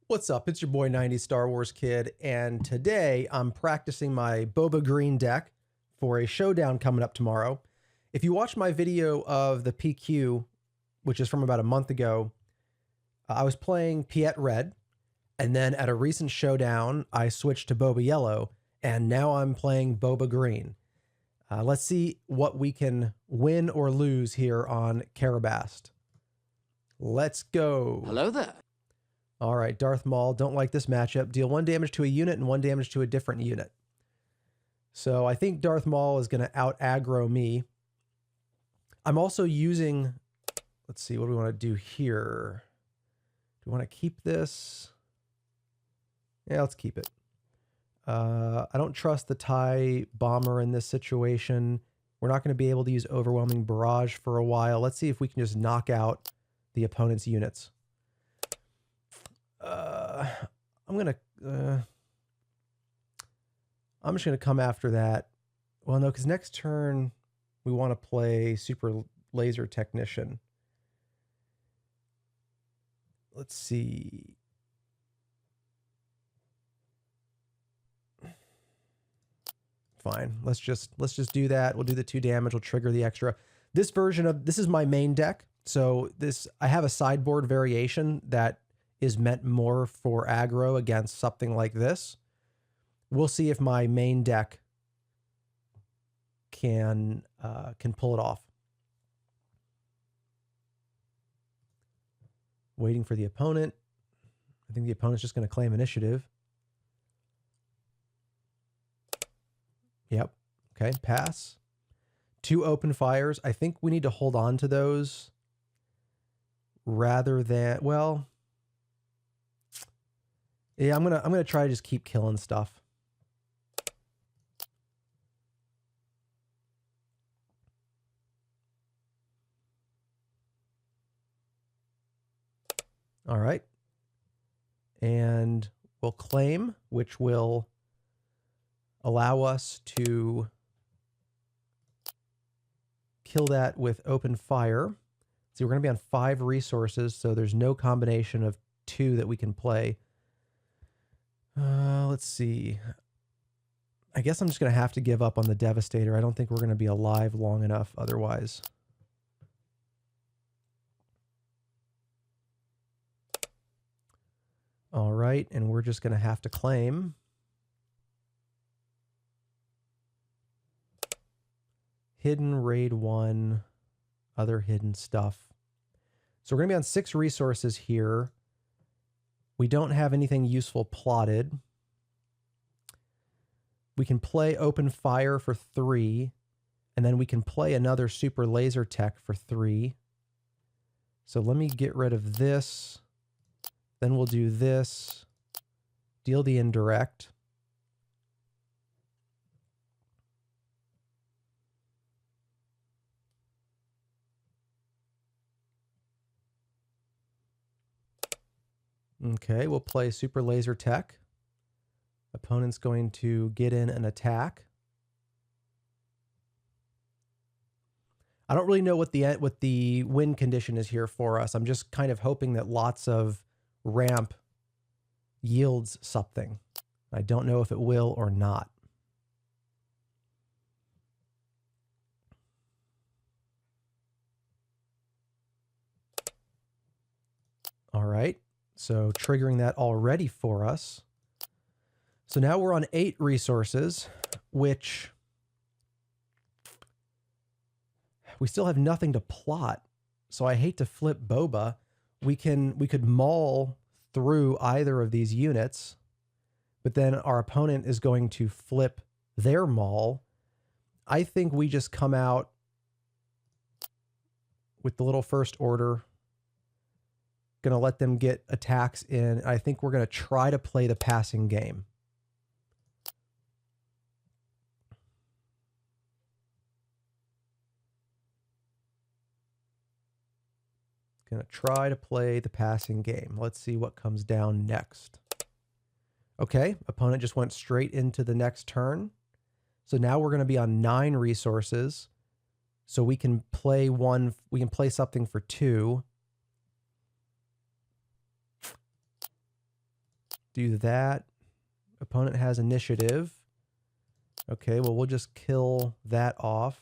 What's up? It's your boy 90s Star Wars Kid, and today I'm practicing my Boba Green deck for a showdown coming up tomorrow. If you watch my video of the PQ, which is from about a month ago, I was playing Piet Red, and then at a recent showdown, I switched to Boba Yellow, and now I'm playing Boba Green. Let's see what we can win or lose here on Karabast. Let's go. Hello there. All right, Darth Maul, don't like this matchup. Deal 1 damage to a unit and 1 damage to a different unit. So I think Darth Maul is going to out-aggro me. I'm also using... Let's see, what do we want to do here? Do we want to keep this? Yeah, let's keep it. I don't trust the TIE bomber in this situation. We're not going to be able to use overwhelming barrage for a while. Let's see if we can just knock out the opponent's units. I'm just gonna come after that. Well, no, because next turn we want to play Super Laser Technician. Let's see. Fine. Let's just do that. We'll do the 2 damage. We'll trigger the extra. This version of this is my main deck. So I have a sideboard variation that is meant more for aggro against something like this. We'll see if my main deck can pull it off. Waiting for the opponent. I think the opponent's just going to claim initiative. Yep. Okay, pass. 2 open fires. I think we need to hold on to those rather than, well, yeah, I'm gonna try to just keep killing stuff. All right. And we'll claim, which will allow us to kill that with open fire. See, we're going to be on 5 resources, so there's no combination of 2 that we can play. Let's see. I guess I'm just going to have to give up on the Devastator. I don't think we're going to be alive long enough otherwise. All right, and we're just going to have to claim. Hidden Raid 1, other hidden stuff. So we're going to be on 6 resources here. We don't have anything useful plotted. We can play open fire for 3, and then we can play another super laser tech for 3. So let me get rid of this. Then we'll do this. Deal the indirect. Okay, we'll play Super Laser Tech. Opponent's going to get in an attack. I don't really know what the win condition is here for us. I'm just kind of hoping that lots of ramp yields something. I don't know if it will or not. All right. So triggering that already for us. So now we're on 8 resources, which we still have nothing to plot. So I hate to flip Boba. We could maul through either of these units, but then our opponent is going to flip their maul. I think we just come out with the little first order. Going to let them get attacks in. I think we're going to try to play the passing game. Going to try to play the passing game. Let's see what comes down next. Okay, opponent just went straight into the next turn. So now we're going to be on 9 resources. So we can play something for 2. do that. Opponent has initiative. Okay, well, we'll just kill that off.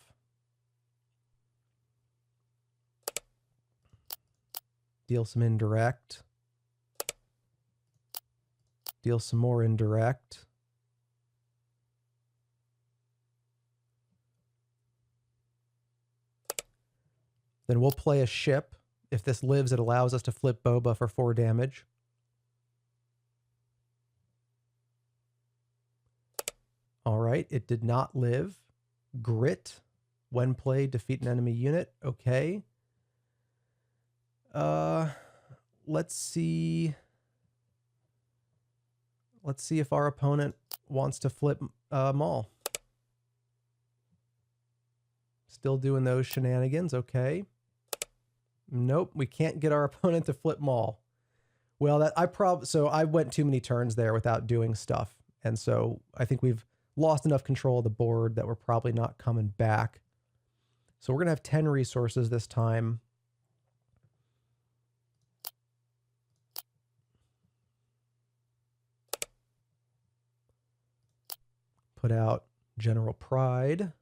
Deal some indirect. Deal some more indirect. Then we'll play a ship. If this lives, it allows us to flip Boba for 4 damage. All right, it did not live. Grit. When played, defeat an enemy unit. Okay. Let's see. Let's see if our opponent wants to flip Maul. Still doing those shenanigans. Okay. Nope, we can't get our opponent to flip Maul. Well, so I went too many turns there without doing stuff, and so I think we've lost enough control of the board that we're probably not coming back. So we're gonna have 10 resources this time. Put out General Pride.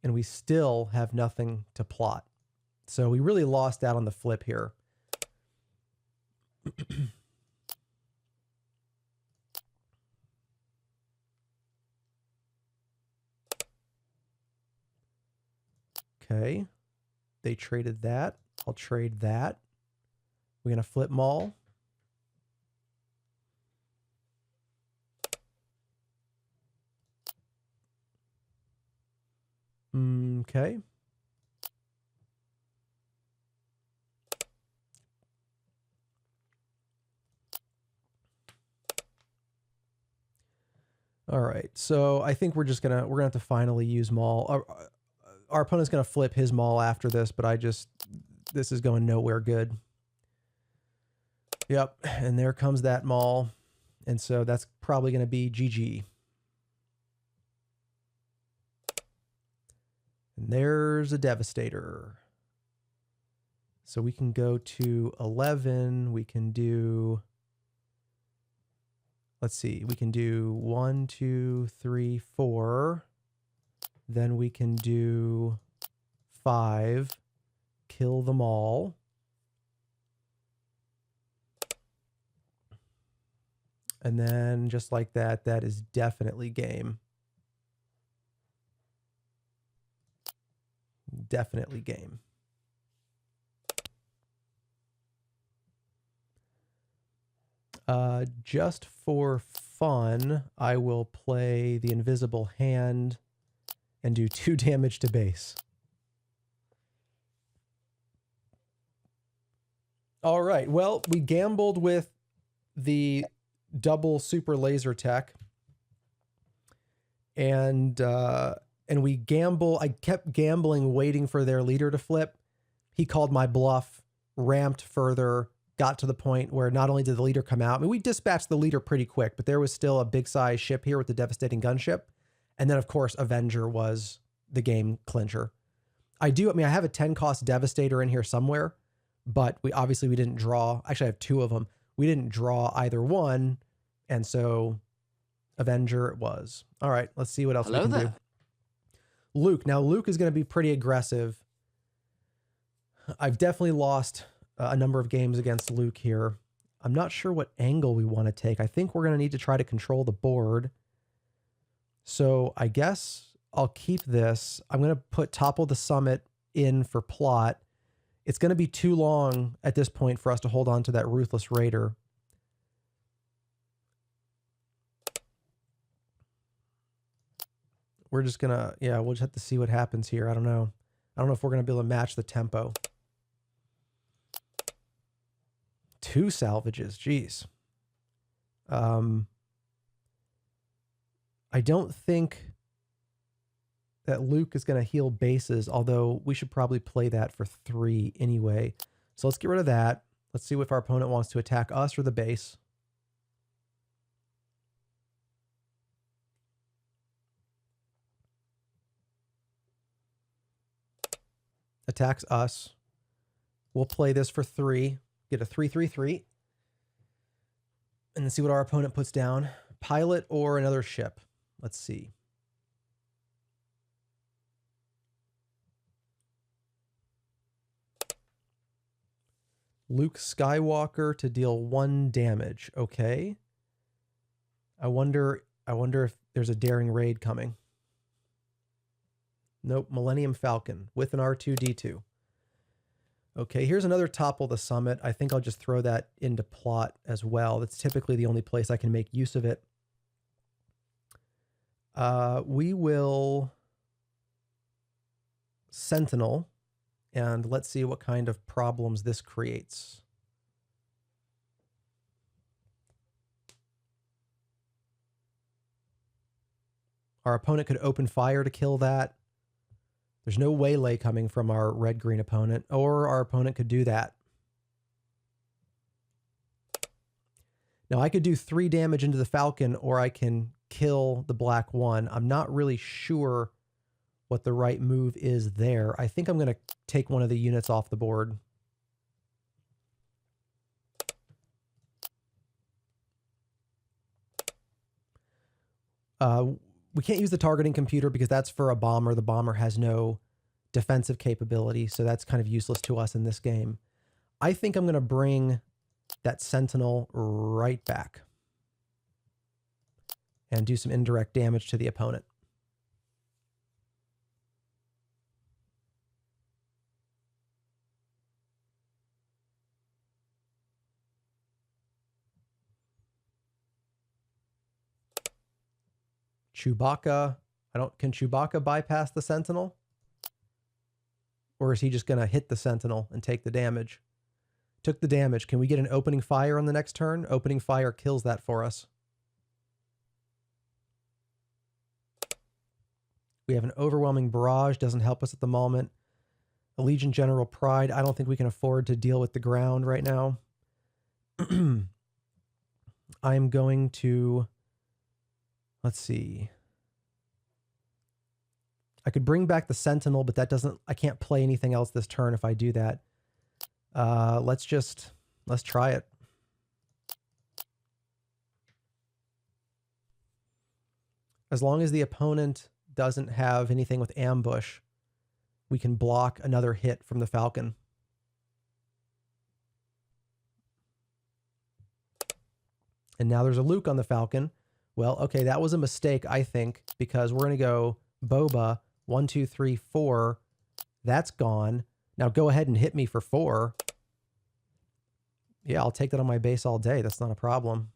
And we still have nothing to plot. So we really lost out on the flip here. Okay. They traded that. I'll trade that. We're going to flip Maul. Okay. All right. So I think we're gonna have to finally use Maul. Our opponent's gonna flip his Maul after this, but this is going nowhere good. Yep. And there comes that Maul. And so that's probably gonna be GG. And there's a Devastator. So we can go to 11. We can do, let's see, we can do 1, 2, 3, 4. Then we can do 5. Kill them all. And then just like that, that is definitely game. Definitely game. Just for fun, I will play the Invisible Hand and do 2 damage to base. All right. Well, we gambled with the double super laser tech, and we gamble. I kept gambling, waiting for their leader to flip. He called my bluff, ramped further, got to the point where not only did the leader come out, I mean, we dispatched the leader pretty quick, but there was still a big size ship here with the devastating gunship. And then, of course, Avenger was the game clincher. I have a 10 cost Devastator in here somewhere, but we didn't draw. Actually, I have 2 of them. We didn't draw either one. And so Avenger it was. All right, let's see what else we can do. Luke. Now, Luke is going to be pretty aggressive. I've definitely lost a number of games against Luke here. I'm not sure what angle we want to take. I think we're going to need to try to control the board. So I guess I'll keep this. I'm going to put Topple the Summit in for plot. It's going to be too long at this point for us to hold on to that Ruthless Raider. We're just going to, we'll just have to see what happens here. I don't know. I don't know if we're going to be able to match the tempo. 2 salvages. Jeez. I don't think that Luke is going to heal bases, although we should probably play that for 3 anyway. So let's get rid of that. Let's see if our opponent wants to attack us or the base. attacks us. We'll play this for 3, get a 3/3/3, and then see what our opponent puts down. Pilot or another ship. Let's see. Luke Skywalker to deal 1 damage. Okay. I wonder if there's a daring raid coming. Nope, Millennium Falcon with an R2-D2. Okay, here's another Topple the Summit. I think I'll just throw that into plot as well. That's typically the only place I can make use of it. We will Sentinel, and let's see what kind of problems this creates. Our opponent could open fire to kill that. There's no waylay coming from our red-green opponent, or our opponent could do that. Now I could do 3 damage into the Falcon, or I can kill the black 1. I'm not really sure what the right move is there. I think I'm going to take one of the units off the board. We can't use the targeting computer because that's for a bomber. The bomber has no defensive capability, so that's kind of useless to us in this game. I think I'm going to bring that Sentinel right back and do some indirect damage to the opponent. Chewbacca. Can Chewbacca bypass the Sentinel? Or is he just going to hit the Sentinel and take the damage? Took the damage. Can we get an opening fire on the next turn? Opening fire kills that for us. We have an overwhelming barrage. Doesn't help us at the moment. A Legion General Pride. I don't think we can afford to deal with the ground right now. I'm going to... Let's see. I could bring back the Sentinel, but that doesn't... I can't play anything else this turn if I do that. Let's try it. As long as the opponent doesn't have anything with ambush, we can block another hit from the Falcon. And now there's a Luke on the Falcon. Well, okay, that was a mistake, I think, because we're going to go Boba, 1, 2, 3, 4. That's gone. Now go ahead and hit me for 4. Yeah, I'll take that on my base all day. That's not a problem.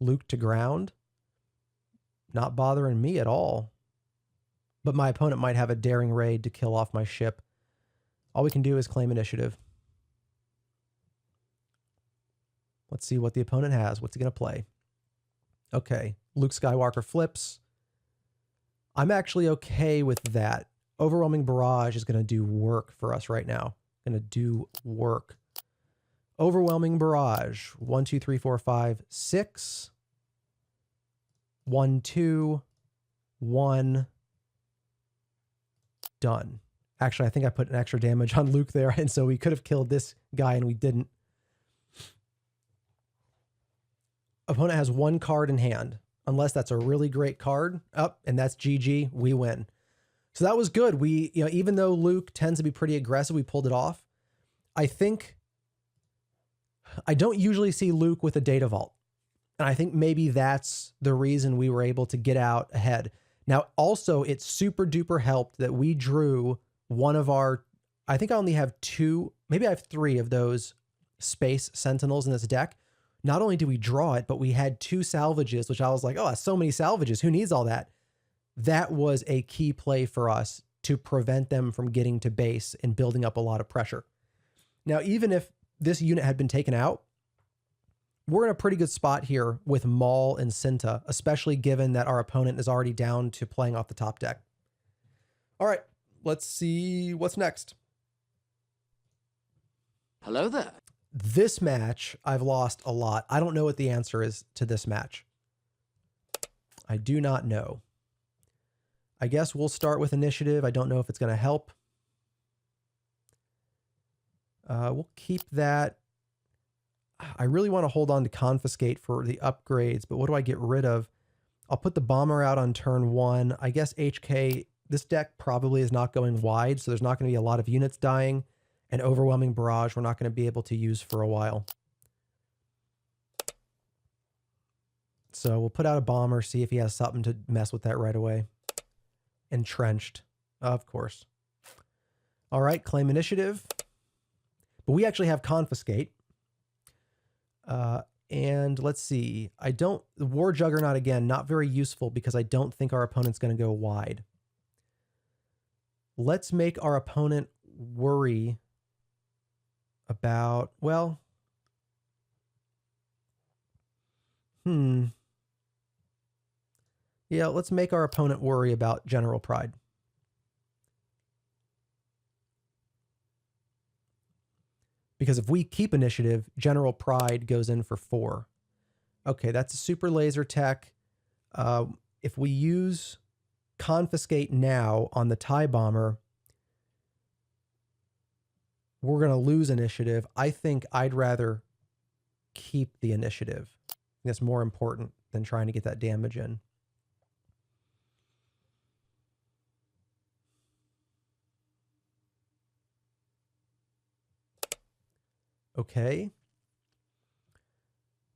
Luke to ground. Not bothering me at all. But my opponent might have a daring raid to kill off my ship. All we can do is claim initiative. Let's see what the opponent has. What's he going to play? Okay, Luke Skywalker flips. I'm actually okay with that. Overwhelming Barrage is going to do work for us right now. Going to do work. Overwhelming Barrage. 1, 2, 3, 4, 5, 6. 1, 2, 1. Done. Actually, I think I put an extra damage on Luke there, and so we could have killed this guy, and we didn't. Opponent has 1 card in hand, unless that's a really great card. And that's GG. We win. So that was good. We, even though Luke tends to be pretty aggressive, we pulled it off. I think I don't usually see Luke with a Data Vault. And I think maybe that's the reason we were able to get out ahead. Now, also, it super duper helped that we drew one of our, I think I only have 2, maybe I have 3 of those Space Sentinels in this deck. Not only did we draw it, but we had 2 salvages, which I was like, oh, that's so many salvages. Who needs all that? That was a key play for us to prevent them from getting to base and building up a lot of pressure. Now, even if this unit had been taken out, we're in a pretty good spot here with Maul and Cinta, especially given that our opponent is already down to playing off the top deck. All right, let's see what's next. Hello there. This match, I've lost a lot. I don't know what the answer is to this match. I do not know. I guess we'll start with initiative. I don't know if it's going to help. We'll keep that. I really want to hold on to confiscate for the upgrades, but what do I get rid of? I'll put the bomber out on turn 1. I guess HK, this deck probably is not going wide, so there's not going to be a lot of units dying. And overwhelming barrage we're not going to be able to use for a while. So we'll put out a bomber, see if he has something to mess with that right away. Entrenched, of course. All right, claim initiative. But we actually have confiscate. And let's see. War Juggernaut again, not very useful because I don't think our opponent's going to go wide. Let's make our opponent worry about, well, yeah, let's make our opponent worry about General Pride. Because if we keep initiative, General Pride goes in for 4. Okay, that's a super laser tech. If we use confiscate now on the TIE bomber, we're going to lose initiative. I think I'd rather keep the initiative. That's more important than trying to get that damage in. Okay.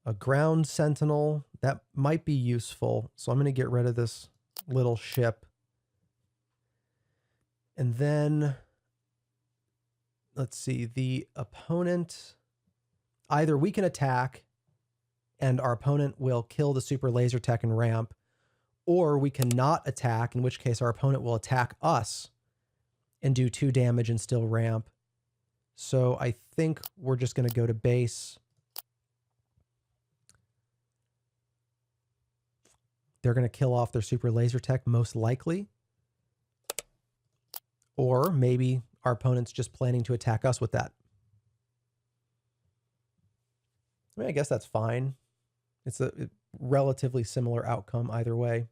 A ground sentinel, that might be useful. So I'm going to get rid of this little ship. And then, let's see, the opponent, either we can attack and our opponent will kill the super laser tech and ramp, or we cannot attack, in which case our opponent will attack us and do 2 damage and still ramp. So I think we're just going to go to base. They're going to kill off their super laser tech most likely. Or maybe our opponent's just planning to attack us with that. I mean, I guess that's fine. It's a relatively similar outcome either way.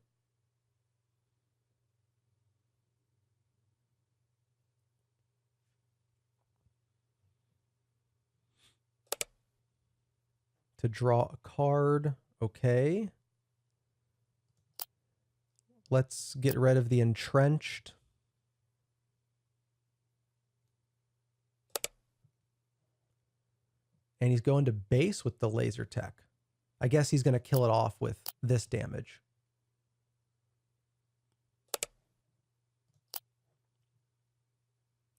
To draw a card. Okay. Let's get rid of the entrenched. And he's going to base with the laser tech. I guess he's going to kill it off with this damage.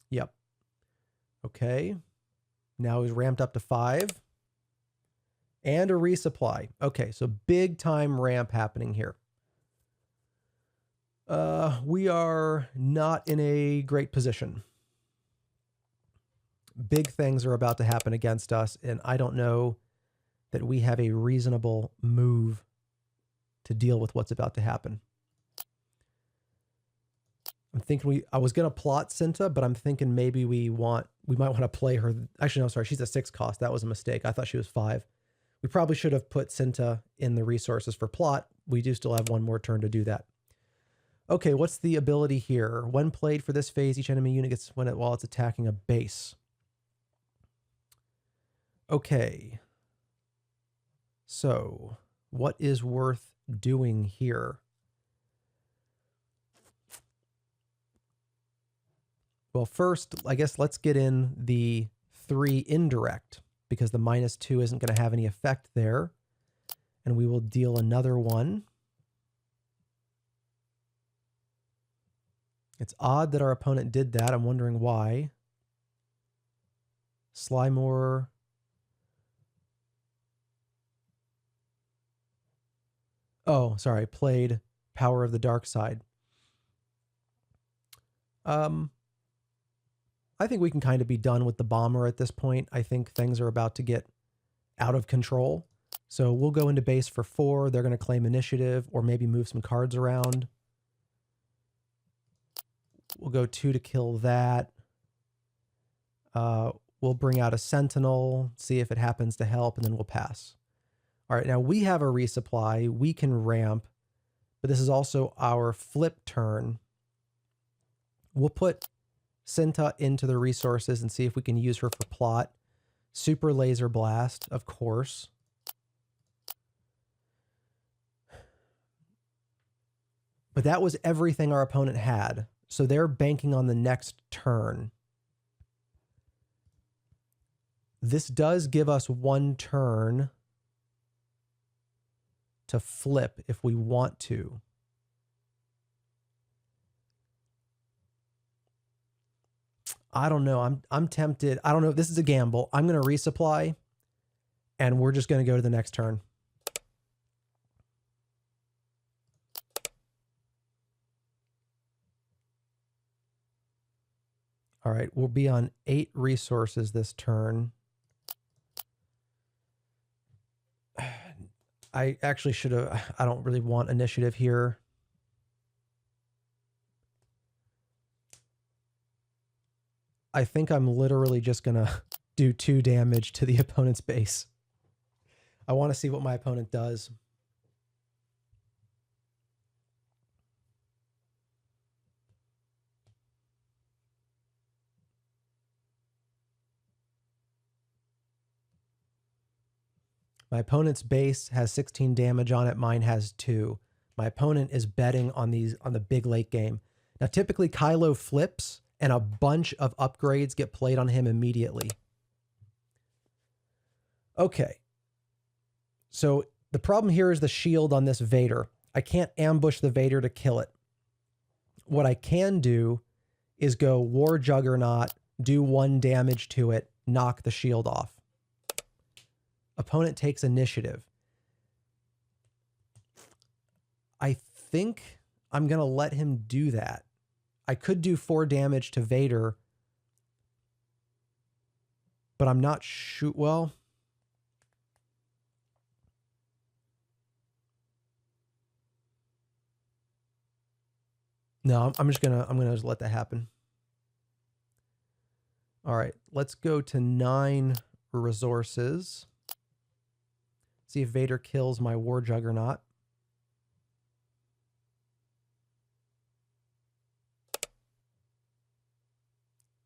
Yep. Okay. Now he's ramped up to 5. And a resupply. Okay, so big time ramp happening here. We are not in a great position. Big things are about to happen against us, and I don't know that we have a reasonable move to deal with what's about to happen. I'm thinking I was going to plot Cinta, but I'm thinking maybe we might want to play her. Actually, no, sorry, she's a 6 cost. That was a mistake. I thought she was 5. We probably should have put Cinta in the resources for plot. We do still have 1 more turn to do that. Okay, what's the ability here? When played for this phase, each enemy unit gets when while it's attacking a base. Okay. So, what is worth doing here? Well, first, I guess let's get in the 3 indirect, because the -2 isn't going to have any effect there. And we will deal another 1. It's odd that our opponent did that. I'm wondering why. Slymore. Oh, sorry. Played Power of the Dark Side. I think we can kind of be done with the bomber at this point. I think things are about to get out of control. So we'll go into base for 4. They're going to claim initiative or maybe move some cards around. We'll go 2 to kill that. We'll bring out a sentinel, see if it happens to help, and then we'll pass. All right, now we have a resupply. We can ramp. but this is also our flip turn. We'll put Cinta into the resources and see if we can use her for plot. Super Laser Blast, of course. But that was everything our opponent had. So they're banking on the next turn. This does give us one turn to flip if we want to. I don't know. I'm tempted. I don't know. This is a gamble. I'm going to resupply, and we're just going to go to the next turn. All right, we'll be on 8 resources this turn. I actually should have, I don't really want initiative here. I think I'm literally just going to do 2 damage to the opponent's base. I want to see what my opponent does. My opponent's base has 16 damage on it. Mine has 2. My opponent is betting on the big late game. Now, typically Kylo flips and a bunch of upgrades get played on him immediately. Okay. So the problem here is the shield on this Vader. I can't ambush the Vader to kill it. What I can do is go War Juggernaut, do 1 damage to it, knock the shield off. Opponent takes initiative. I think I'm going to let him do that. I could do 4 damage to Vader, but I'm not sure. Well, no, I'm just gonna just let that happen. All right, let's go to 9 resources. See if Vader kills my War Juggernaut.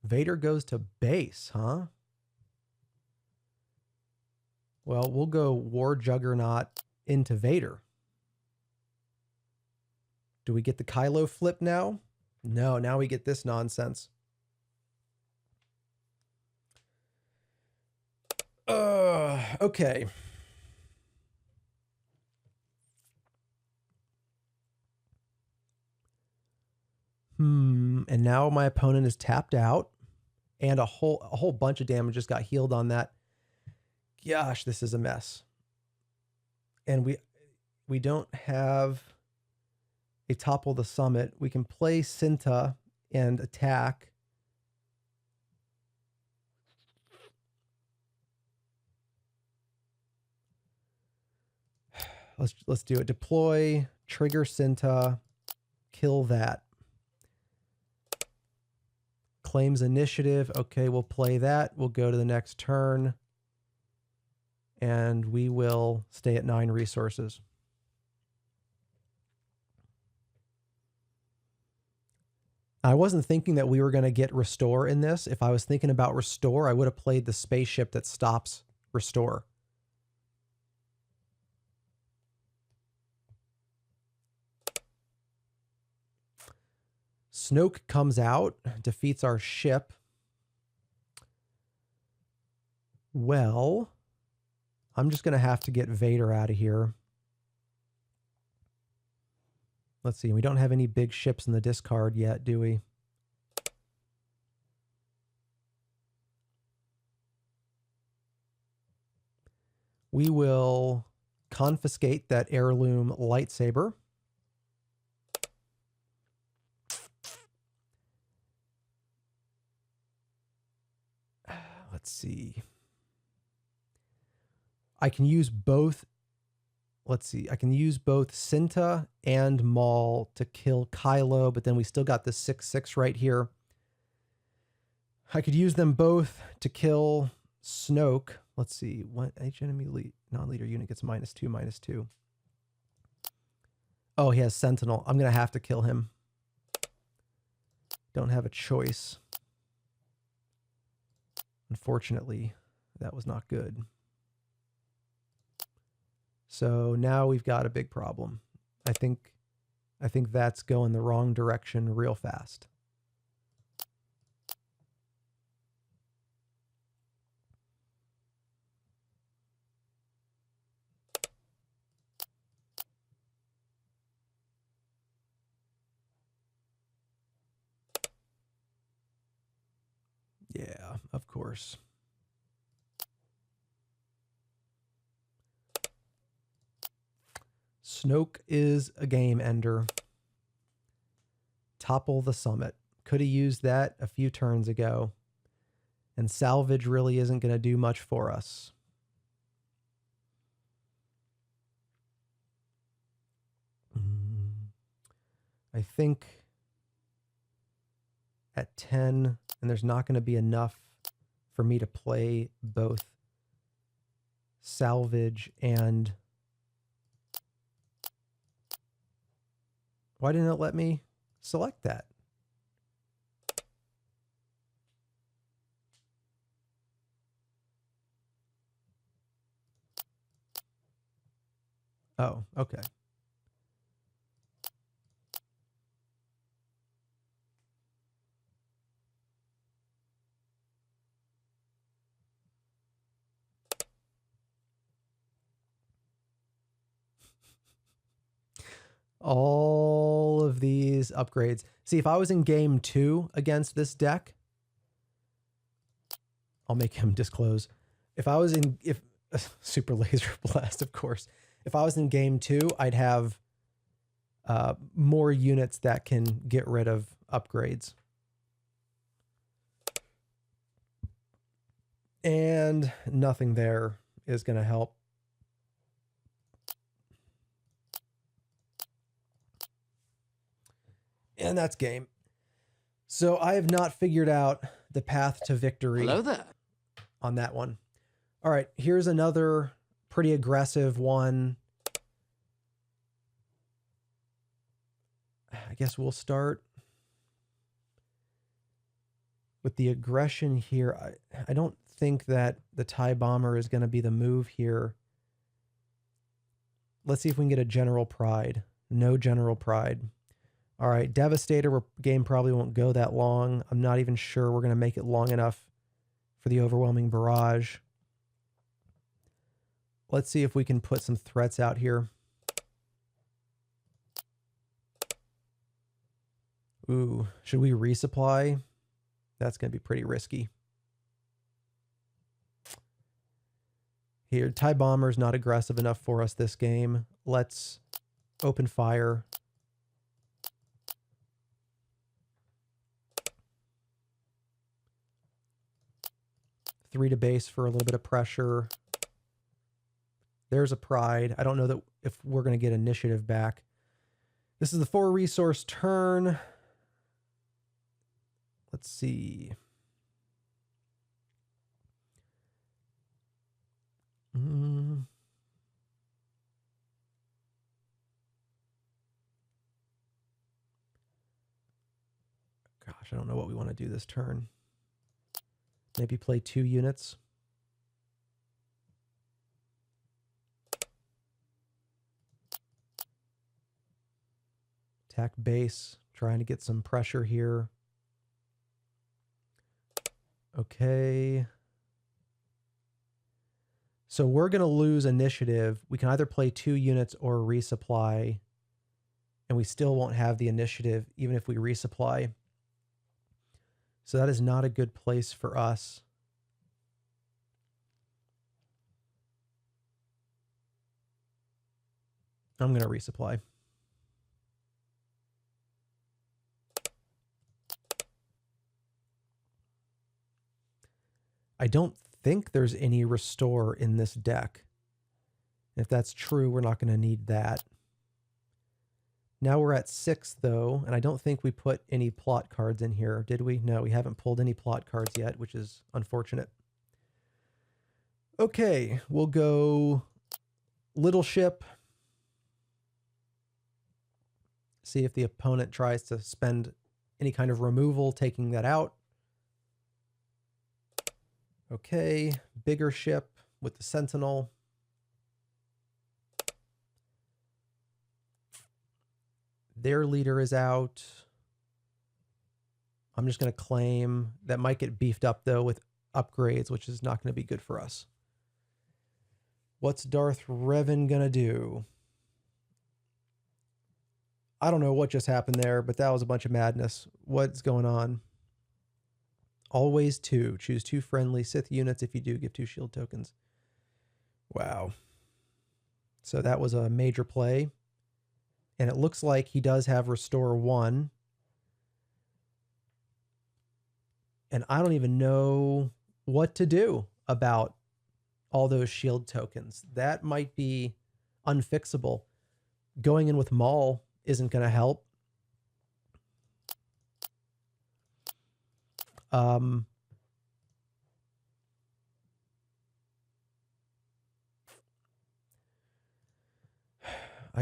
Vader goes to base, huh? Well, we'll go War Juggernaut into Vader. Do we get the Kylo flip now? No, now we get this nonsense. Okay. And now my opponent is tapped out, and a whole bunch of damage just got healed on that. Gosh, this is a mess. And we don't have a Topple the Summit. We can play Cinta and attack. Let's do it. Deploy, trigger Cinta, kill that. Claims initiative. Okay, we'll play that. We'll go to the next turn. And we will stay at 9 resources. I wasn't thinking that we were going to get Restore in this. If I was thinking about Restore, I would have played the spaceship that stops Restore. Snoke comes out, defeats our ship. Well, I'm just going to have to get Vader out of here. Let's see. We don't have any big ships in the discard yet, do we? We will confiscate that heirloom lightsaber. Let's see. I can use both. Let's see. I can use both Cinta and Maul to kill Kylo, but then we still got the 6/6 right here. I could use them both to kill Snoke. Let's see. What each enemy non-leader unit gets -2/-2. Oh, he has Sentinel. I'm going to have to kill him. Don't have a choice. Unfortunately, that was not good. So now we've got a big problem. I think that's going the wrong direction real fast. Yeah, of course. Snoke is a game ender. Topple the summit. Could have used that a few turns ago. And salvage really isn't going to do much for us. I think at 10, and there's not going to be enough for me to play both salvage and... Why didn't it let me select that? Oh, okay. All of these upgrades. See, if I was in game 2 against this deck, I'll make him disclose. If I was in, super laser blast, of course. If I was in game 2, I'd have more units that can get rid of upgrades. And nothing there is going to help. And that's game. So I have not figured out the path to victory. Hello there. On that one. All right, here's another pretty aggressive one. I guess we'll start with the aggression here. I don't think that the TIE Bomber is going to be the move here. Let's see if we can get a General Pride. No General Pride. All right, Devastator, game probably won't go that long. I'm not even sure we're going to make it long enough for the Overwhelming Barrage. Let's see if we can put some threats out here. Ooh, should we resupply? That's going to be pretty risky. Here, TIE Bomber's not aggressive enough for us this game. Let's open fire. Three to base for a little bit of pressure. There's a Pride. I don't know that if we're going to get initiative back. This is the 4 resource turn. Let's see. Gosh, I don't know what we want to do this turn. Maybe play 2 units. Attack base, trying to get some pressure here. Okay. So we're going to lose initiative. We can either play 2 units or resupply, and we still won't have the initiative even if we resupply. So that is not a good place for us. I'm going to resupply. I don't think there's any restore in this deck. If that's true, we're not going to need that. Now we're at 6, though, and I don't think we put any plot cards in here, did we? No, we haven't pulled any plot cards yet, which is unfortunate. Okay, we'll go Little Ship. See if the opponent tries to spend any kind of removal, taking that out. Okay, bigger ship with the Sentinel. Their leader is out. I'm just going to claim that might get beefed up, though, with upgrades, which is not going to be good for us. What's Darth Revan going to do? I don't know what just happened there, but that was a bunch of madness. What's going on? Always 2. Choose 2 friendly Sith units. If you do, give 2 shield tokens. Wow. So that was a major play. And it looks like he does have Restore 1. And I don't even know what to do about all those shield tokens. That might be unfixable. Going in with Maul isn't going to help. I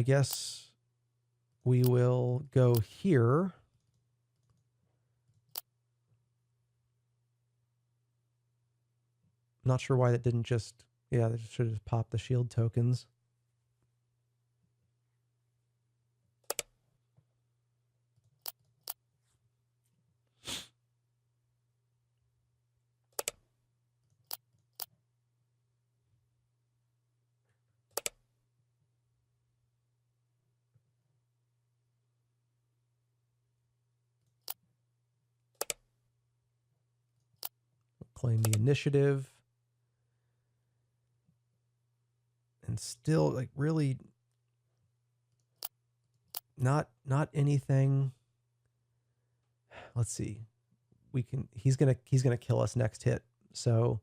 guess we will go here. Not sure why that didn't just... Yeah, they should have popped the shield tokens. Claim the initiative. And still, like, really not anything. Let's see. He's gonna kill us next hit. So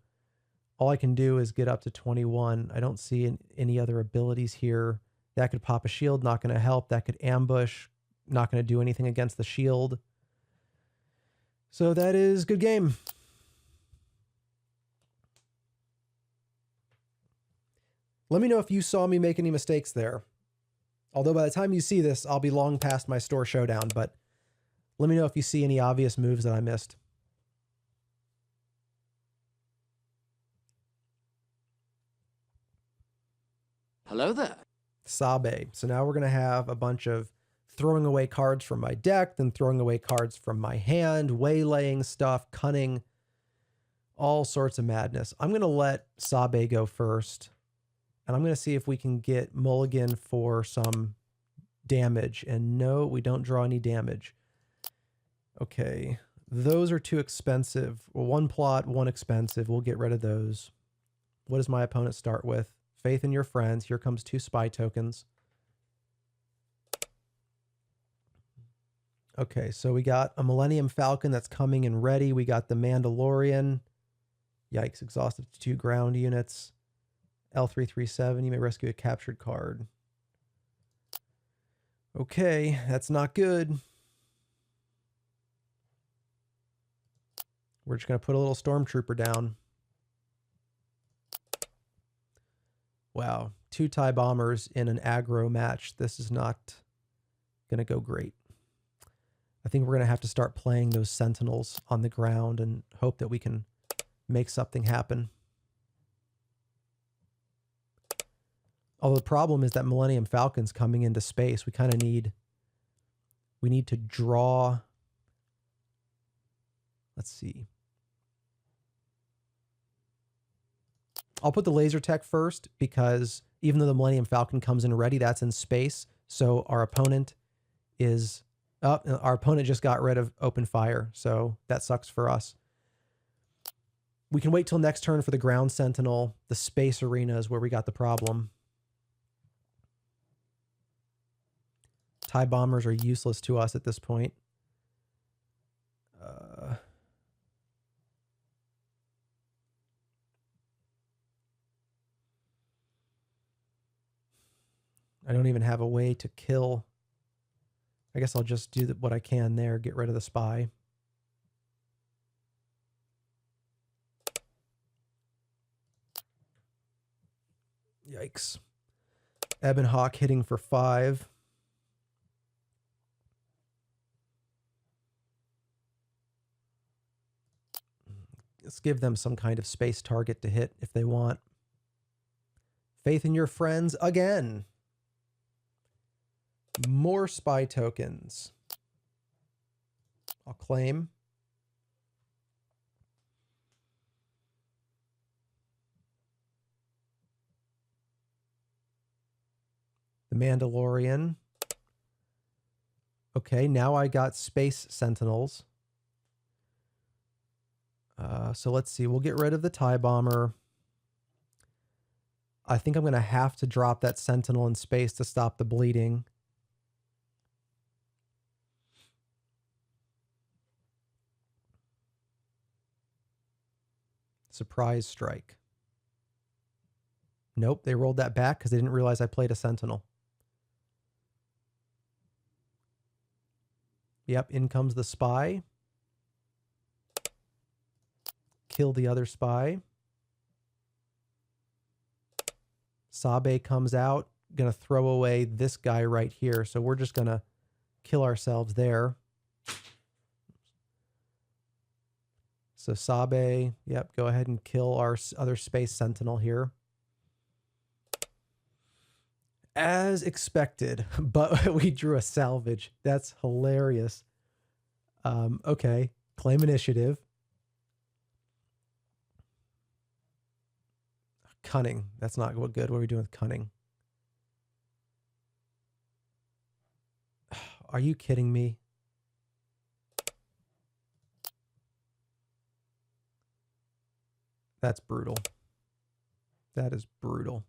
all I can do is get up to 21. I don't see any other abilities here. That could pop a shield, not going to help. That could ambush, not going to do anything against the shield. So that is good game. Let me know if you saw me make any mistakes there. Although by the time you see this, I'll be long past my store showdown, but let me know if you see any obvious moves that I missed. Hello there. Sabe. So now we're going to have a bunch of throwing away cards from my deck, then throwing away cards from my hand, waylaying stuff, cunning, all sorts of madness. I'm going to let Sabe go first. And I'm going to see if we can get mulligan for some damage. And no, we don't draw any damage. Okay. Those are too expensive. Well, 1 plot, 1 expensive. We'll get rid of those. What does my opponent start with? Faith in your friends. Here comes 2 spy tokens. Okay, so we got a Millennium Falcon that's coming and ready. We got the Mandalorian. Yikes, exhausted to 2 ground units. L337, you may rescue a captured card. Okay, that's not good. We're just going to put a little Stormtrooper down. Wow, 2 TIE bombers in an aggro match. This is not going to go great. I think we're going to have to start playing those Sentinels on the ground and hope that we can make something happen. Although the problem is that Millennium Falcon's coming into space. We kind of need... We need to draw... Let's see. I'll put the laser tech first because even though the Millennium Falcon comes in ready, that's in space. So our opponent is up. Our opponent just got rid of open fire. So that sucks for us. We can wait till next turn for the ground sentinel. The space arena is where we got the problem. TIE bombers are useless to us at this point. I don't even have a way to kill. I guess I'll just do what I can there, get rid of the spy. Yikes. Ebon Hawk hitting for 5. Let's give them some kind of space target to hit if they want. Faith in your friends again. More spy tokens. I'll claim. The Mandalorian. Okay, now I got Space Sentinels. So let's see. We'll get rid of the TIE Bomber. I think I'm going to have to drop that Sentinel in space to stop the bleeding. Surprise strike. Nope, they rolled that back because they didn't realize I played a Sentinel. Yep, in comes the spy. Kill the other spy. Sabe comes out. Gonna throw away this guy right here. So we're just gonna kill ourselves there. So Sabe, yep, go ahead and kill our other space sentinel here. As expected, but we drew a salvage. That's hilarious. Okay, claim initiative. Cunning. That's not good. What are we doing with cunning? Are you kidding me? That's brutal. That is brutal.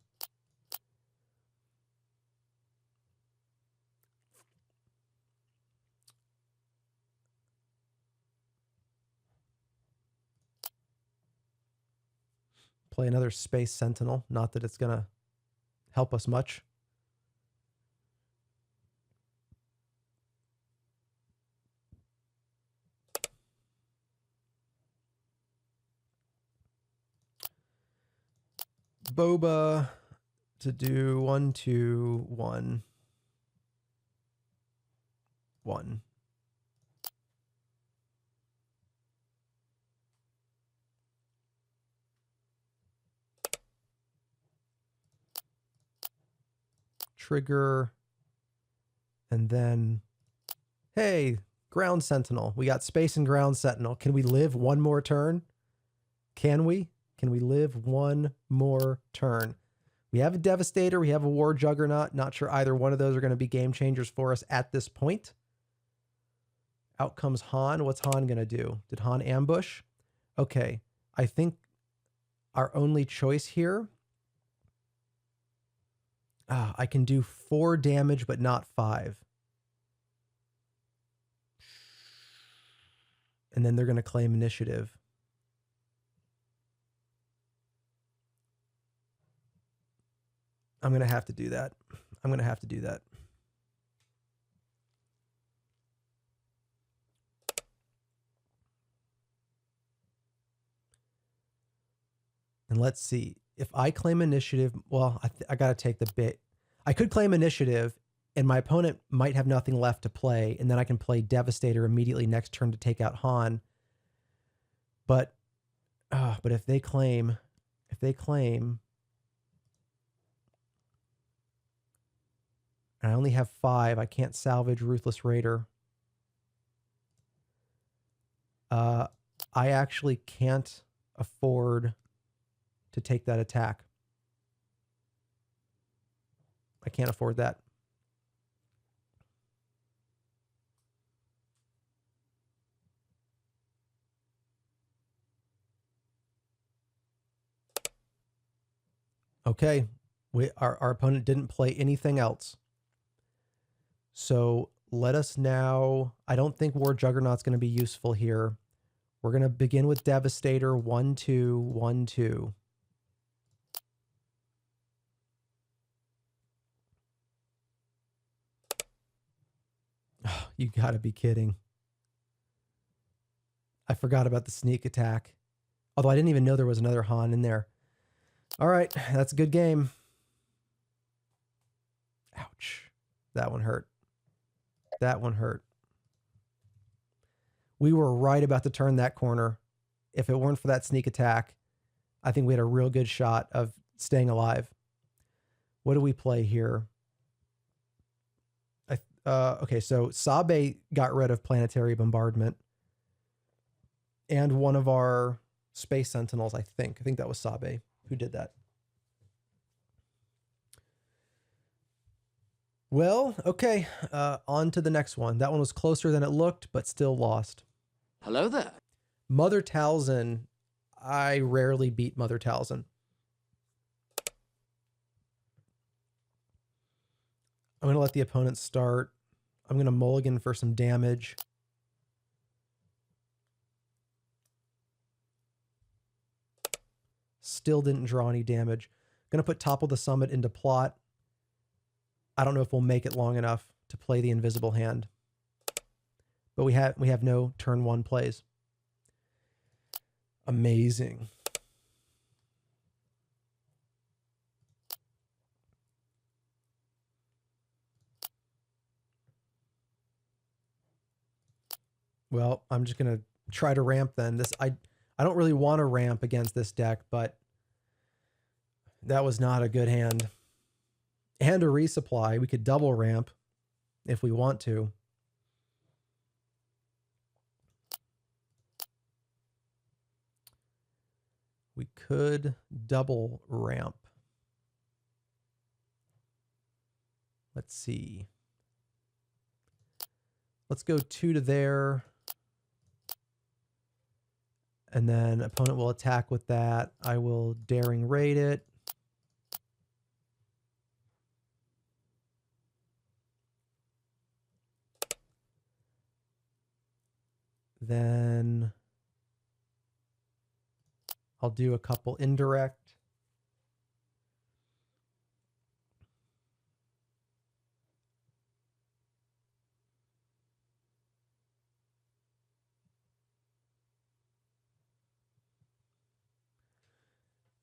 Play another Space Sentinel. Not that it's going to help us much. Boba to do 1, 2, 1, 1. Trigger. And then, hey, Ground Sentinel. We got Space and Ground Sentinel. Can we live one more turn? Can we? Can we live one more turn? We have a Devastator. We have a War Juggernaut. Not sure either one of those are going to be game changers for us at this point. Out comes Han. What's Han going to do? Did Han ambush? Okay. I think our only choice here... I can do 4 damage, but not 5. And then they're going to claim initiative. I'm going to have to do that. I'm going to have to do that. And let's see. If I claim initiative, well, I got to take the bait. I could claim initiative, and my opponent might have nothing left to play, and then I can play Devastator immediately next turn to take out Han. But if they claim, and I only have 5, I can't salvage Ruthless Raider. I actually can't afford to take that attack. I can't afford that. Okay, our opponent didn't play anything else. So let us now... I don't think War Juggernaut's going to be useful here. We're going to begin with Devastator. 1, 2, 1, 2. Oh, you gotta be kidding. I forgot about the sneak attack. Although I didn't even know there was another Han in there. All right, that's a good game. Ouch. That one hurt. That one hurt. We were right about to turn that corner. if it weren't for that sneak attack, I think we had a real good shot of staying alive. What do we play here? Okay, so Sabe got rid of planetary bombardment and one of our space sentinels, I think. I think that was Sabe who did that. Well, okay, on to the next one. That one was closer than it looked, but still lost. Hello there. Mother Talzin. I rarely beat Mother Talzin. I'm going to let the opponent start. I'm going to mulligan for some damage. Still didn't draw any damage. Going to put Topple the Summit into plot. I don't know if we'll make it long enough to play the invisible hand. But we have no turn 1 plays. Amazing. Well, I'm just going to try to ramp then. I don't really want to ramp against this deck, but that was not a good hand. And a resupply. We could double ramp if we want to. We could double ramp. Let's see. Let's go 2 to there. And then opponent will attack with that. I will daring raid it. Then I'll do a couple indirect.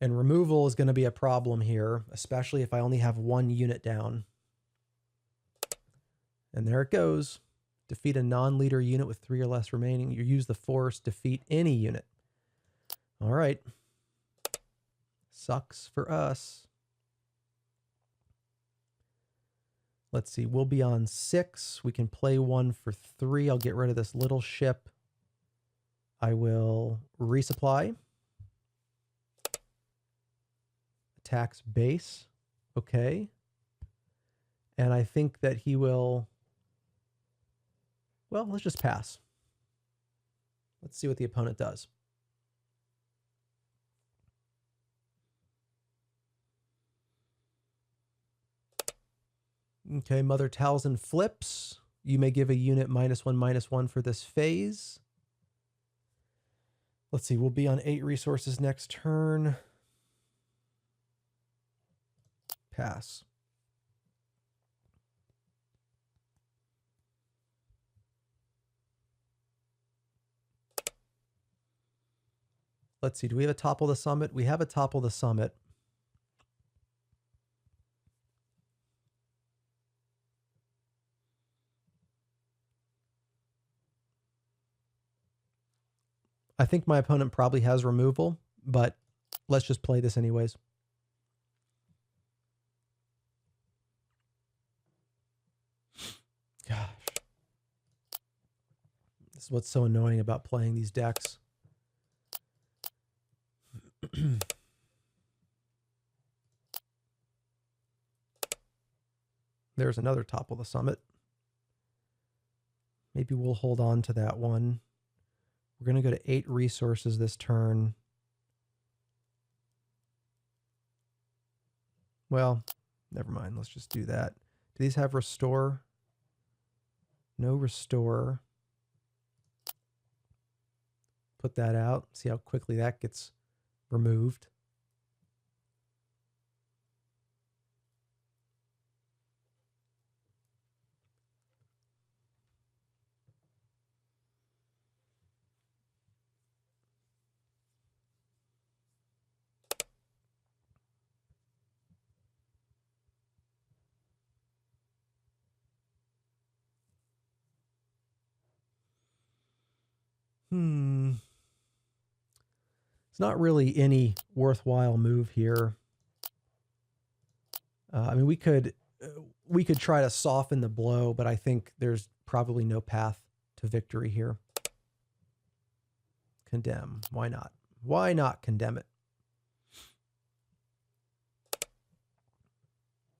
And removal is going to be a problem here, especially if I only have 1 unit down. And there it goes. Defeat a non-leader unit with 3 or less remaining. You use the force, defeat any unit. All right. Sucks for us. Let's see. We'll be on 6. We can play 1 for 3. I'll get rid of this little ship. I will resupply. Attacks base. Okay. And I think that he will... Well, let's just pass. Let's see what the opponent does. Okay, Mother Talzin flips. You may give a unit -1/-1 for this phase. Let's see, we'll be on 8 resources next turn. Pass. Let's see, do we have a Topple the Summit? We have a Topple the Summit. I think my opponent probably has removal, but let's just play this anyways. Gosh. This is what's so annoying about playing these decks. There's another Topple the Summit. Maybe we'll hold on to that one. We're going to go to 8 resources this turn. Well, never mind. Let's just do that. Do these have restore? No restore. Put that out. See how quickly that gets removed. It's not really any worthwhile move here. I mean, we could try to soften the blow, but I think there's probably no path to victory here. Condemn. Why not? Why not condemn it?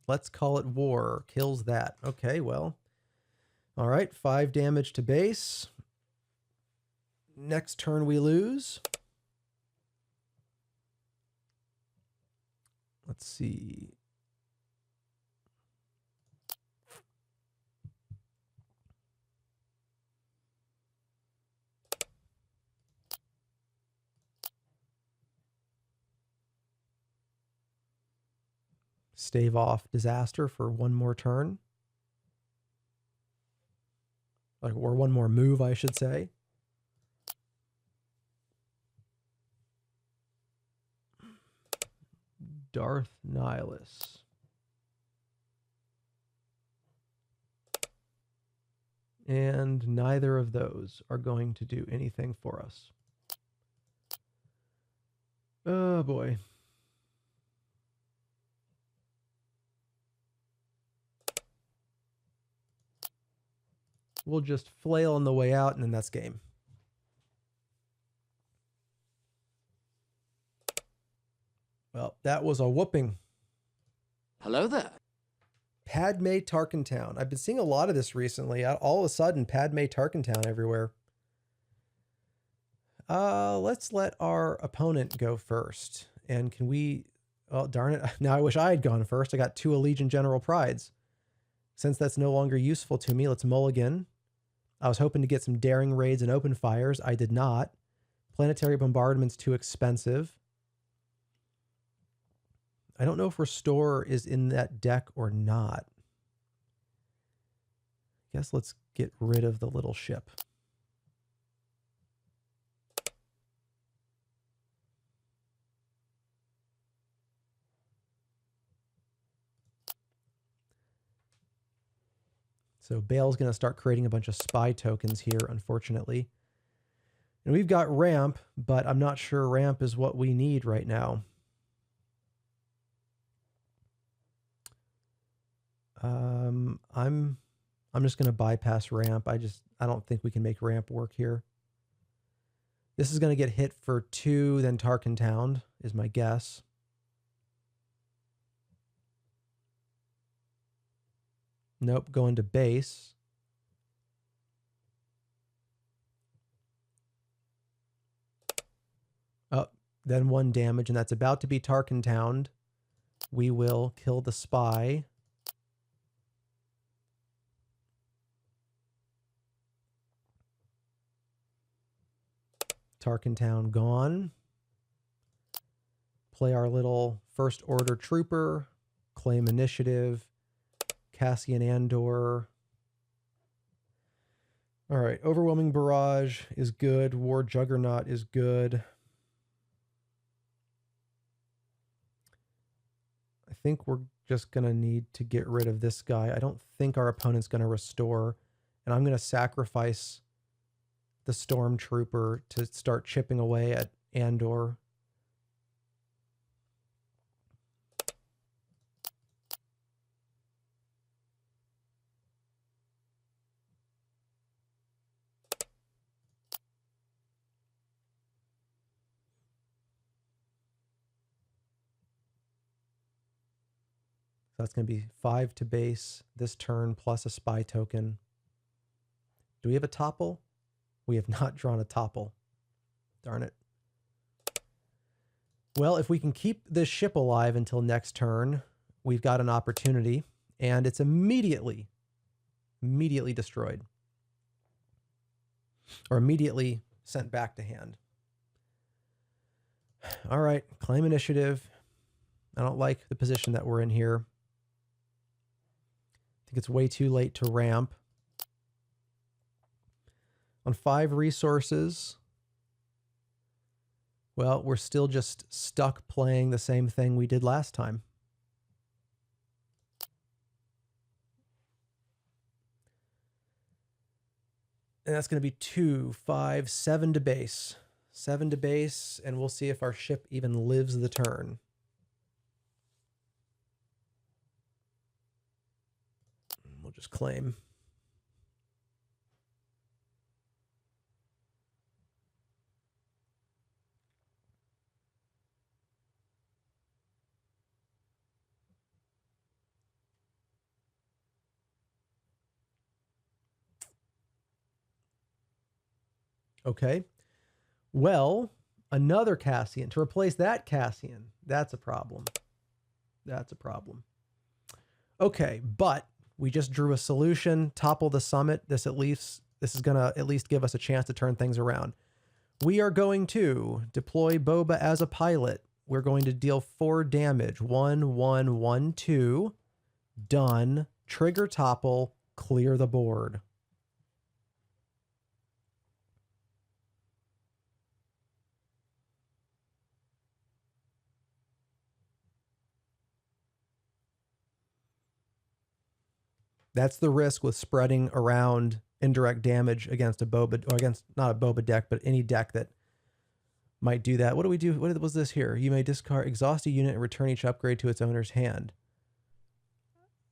Let's call it war. Kills that. Okay, well. All right, 5 damage to base. Next turn we lose. Let's see. Stave off disaster for one more turn. Or one more move, I should say. Darth Nihilus. And neither of those are going to do anything for us. Oh boy. We'll just flail on the way out, and then that's game. Well, that was a whooping. Hello there. Padme Tarkentown. I've been seeing a lot of this recently. All of a sudden, Padme Tarkentown everywhere. Let's let our opponent go first. And can we... Oh, darn it. Now I wish I had gone first. I got 2 Allegiant General Prides. Since that's no longer useful to me, let's mulligan. I was hoping to get some daring raids and open fires. I did not. Planetary Bombardment's too expensive. I don't know if Restore is in that deck or not. Guess let's get rid of the little ship. So Bale's going to start creating a bunch of spy tokens here, unfortunately. And we've got ramp, but I'm not sure ramp is what we need right now. I'm just going to bypass ramp. I don't think we can make ramp work here. This is going to get hit for 2, then Tarkentown is my guess. Nope, going to base. Oh, then 1 damage, and that's about to be Tarkentown. We will kill the spy. Tarkentown gone. Play our little First Order Trooper. Claim initiative. Cassian Andor. All right, Overwhelming Barrage is good. War Juggernaut is good. I think we're just going to need to get rid of this guy. I don't think our opponent's going to restore. And I'm going to sacrifice the Stormtrooper to start chipping away at Andor. So that's going to be 5 to base this turn plus a spy token. Do we have a topple? We have not drawn a topple. Darn it. Well, if we can keep this ship alive until next turn, we've got an opportunity, and it's immediately destroyed. Or immediately sent back to hand. All right, claim initiative. I don't like the position that we're in here. I think it's way too late to ramp. On 5 resources, well, we're still just stuck playing the same thing we did last time. And that's going to be 2, 5, 7 to base. 7 to base, and we'll see if our ship even lives the turn. We'll just claim. Okay. Well, another Cassian. To replace that Cassian, that's a problem. That's a problem. Okay, but we just drew a solution. Topple the summit. This is going to at least give us a chance to turn things around. We are going to deploy Boba as a pilot. We're going to deal 4 damage. 1, 1, 1, 2. Done. Trigger topple. Clear the board. That's the risk with spreading around indirect damage against a Boba, or against not a Boba deck, but any deck that might do that. What do we do? What was this here? You may discard, exhaust a unit and return each upgrade to its owner's hand.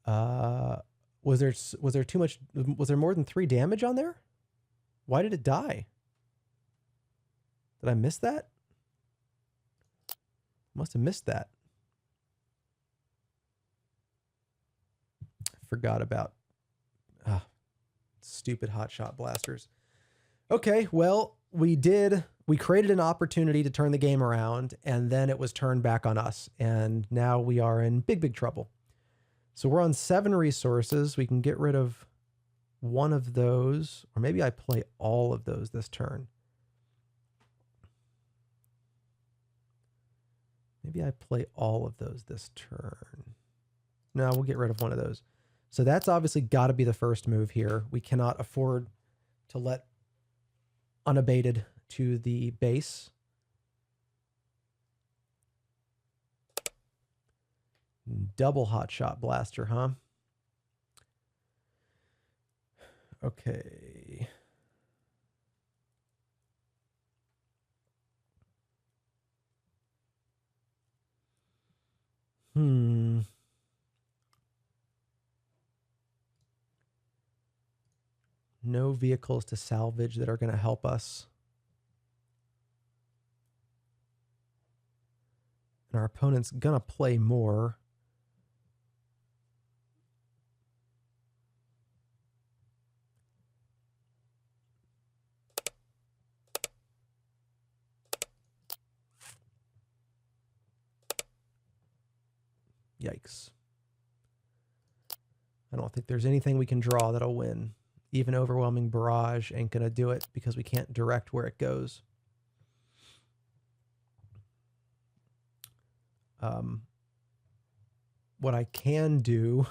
Was there too much? Was there more than 3 damage on there? Why did it die? Did I miss that? Must have missed that. Forgot about stupid hotshot blasters. Okay, well, we created an opportunity to turn the game around, and then it was turned back on us, and now we are in big trouble. So we're on 7 resources. We can get rid of one of those, or maybe I play all of those this turn. Maybe I play all of those this turn. No, we'll get rid of one of those. So that's obviously got to be the first move here. We cannot afford to let unabated to the base. Double hotshot blaster, huh? Okay. No vehicles to salvage that are going to help us. And our opponent's going to play more. Yikes. I don't think there's anything we can draw that'll win. Even overwhelming barrage ain't going to do it because we can't direct where it goes. What I can do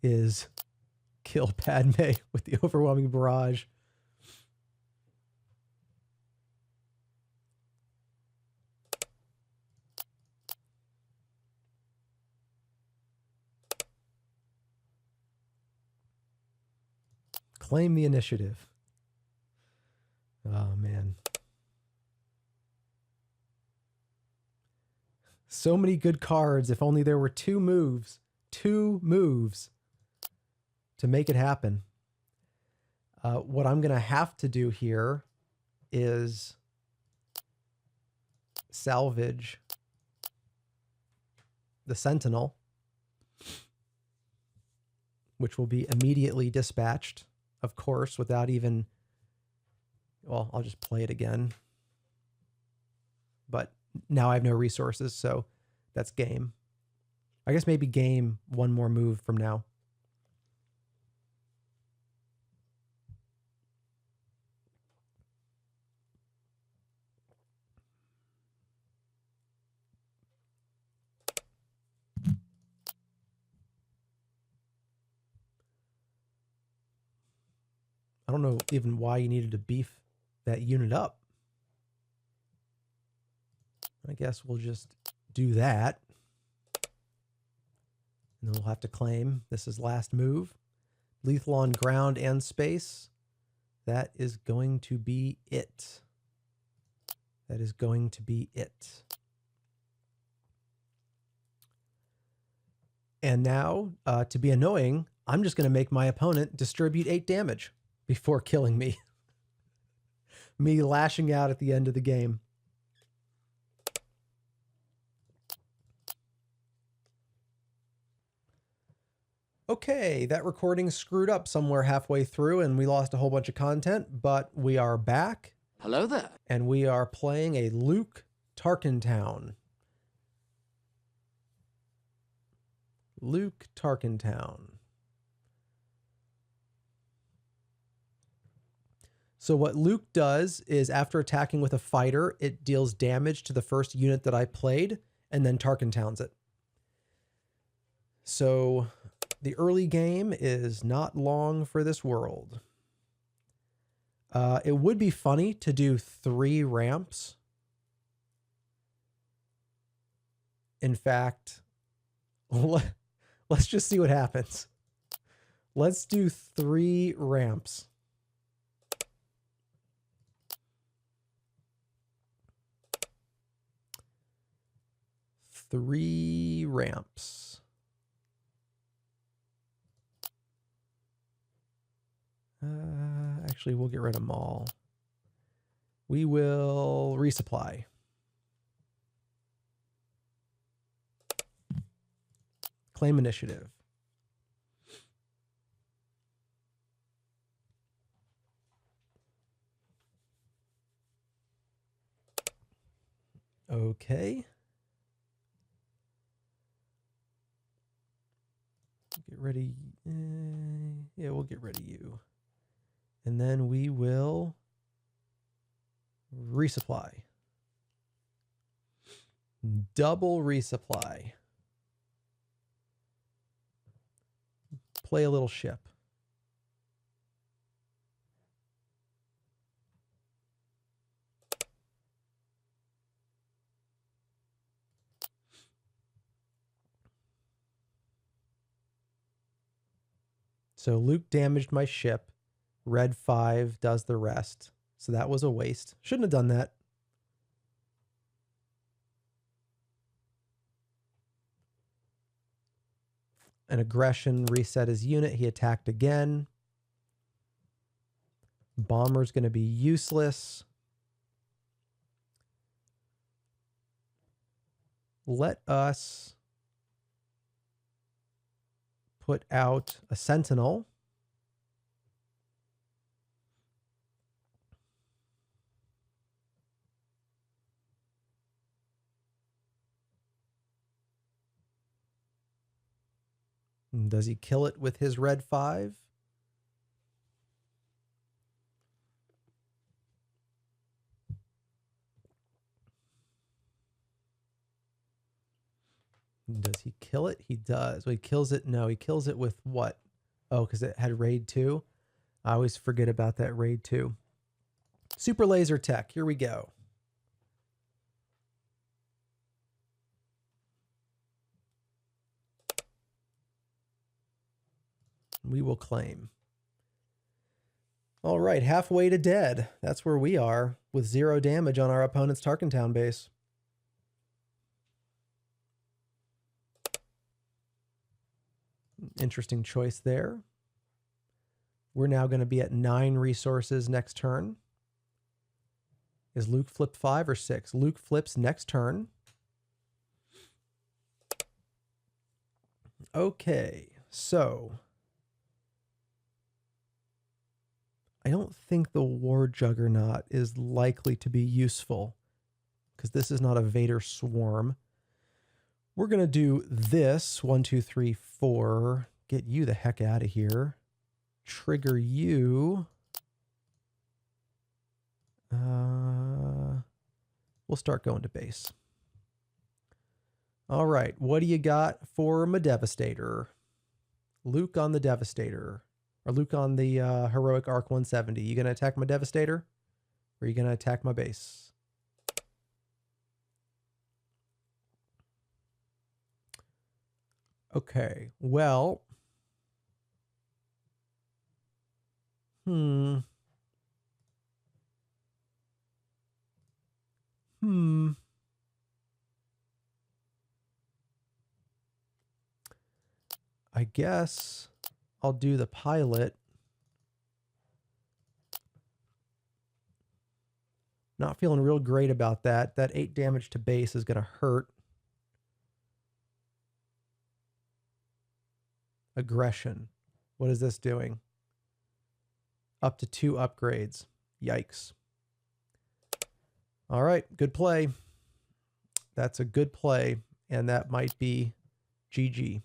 is kill Padme with the overwhelming barrage. Claim the initiative. Oh, man. So many good cards. If only there were 2 moves. 2 moves to make it happen. What I'm going to have to do here is salvage the Sentinel, which will be immediately dispatched, of course, without even... Well, I'll just play it again. But now I have no resources, so that's game. I guess maybe game 1 more move from now. I don't know even why you needed to beef that unit up. I guess we'll just do that. And then we'll have to claim this is last move. Lethal on ground and space. that is going to be it. That is going to be it. And now, to be annoying, I'm just going to make my opponent distribute 8 damage before killing me. Me lashing out at the end of the game. Okay, that recording screwed up somewhere halfway through and we lost a whole bunch of content, but we are back. Hello there. And we are playing a Luke Tarkentown. Luke Tarkentown. So what Luke does is after attacking with a fighter, it deals damage to the first unit that I played and then Tarkentowns it. So the early game is not long for this world. It would be funny to do 3 ramps. In fact, let's just see what happens. Let's do 3 ramps. Three ramps. Actually, we'll get rid of Maul. We will resupply. Claim initiative. Okay. Get rid of, yeah, we'll get rid of you. And then we will resupply. Double resupply. Play a little ship. So Luke damaged my ship. Red 5 does the rest. So that was a waste. Shouldn't have done that. An aggression reset his unit. He attacked again. Bomber's going to be useless. Let us put out a sentinel. Does he kill it with his red 5? Does he kill it? He does. Well, he kills it. No, he kills it with what? Oh, because it had raid 2. I always forget about that raid 2. Super laser tech. Here we go. We will claim. All right, halfway to dead. That's where we are, with 0 damage on our opponent's Tarkentown base. Interesting choice there. We're now going to be at 9 resources next turn. Is Luke flip 5 or 6? Luke flips next turn. Okay, so I don't think the War Juggernaut is likely to be useful because this is not a Vader swarm. We're going to do this. 1, 2, 3, 4. Get you the heck out of here. Trigger you. We'll start going to base. All right. What do you got for my Devastator? Luke on the Devastator. Or Luke on the Heroic Arc 170. You going to attack my Devastator? Or are you going to attack my base? Okay, well. I guess I'll do the pilot. Not feeling real great about that. That 8 damage to base is going to hurt. Aggression. What is this doing? Up to 2 upgrades. Yikes. All right, good play. That's a good play, and that might be GG.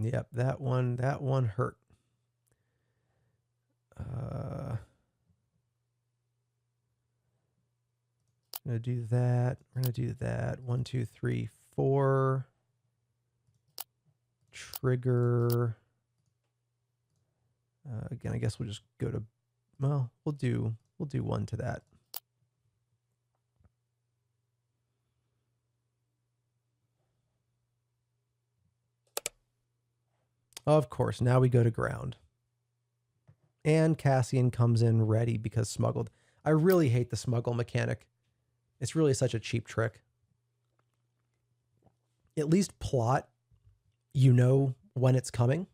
Yep, that one hurt. I'm gonna do that. We're gonna do that. 1, 2, 3, 4. Trigger. Again, I guess we'll just go to. Well, we'll do 1 to that. Of course, now we go to ground. And Cassian comes in ready because smuggled. I really hate the smuggle mechanic. It's really such a cheap trick. At least plot, you know when it's coming.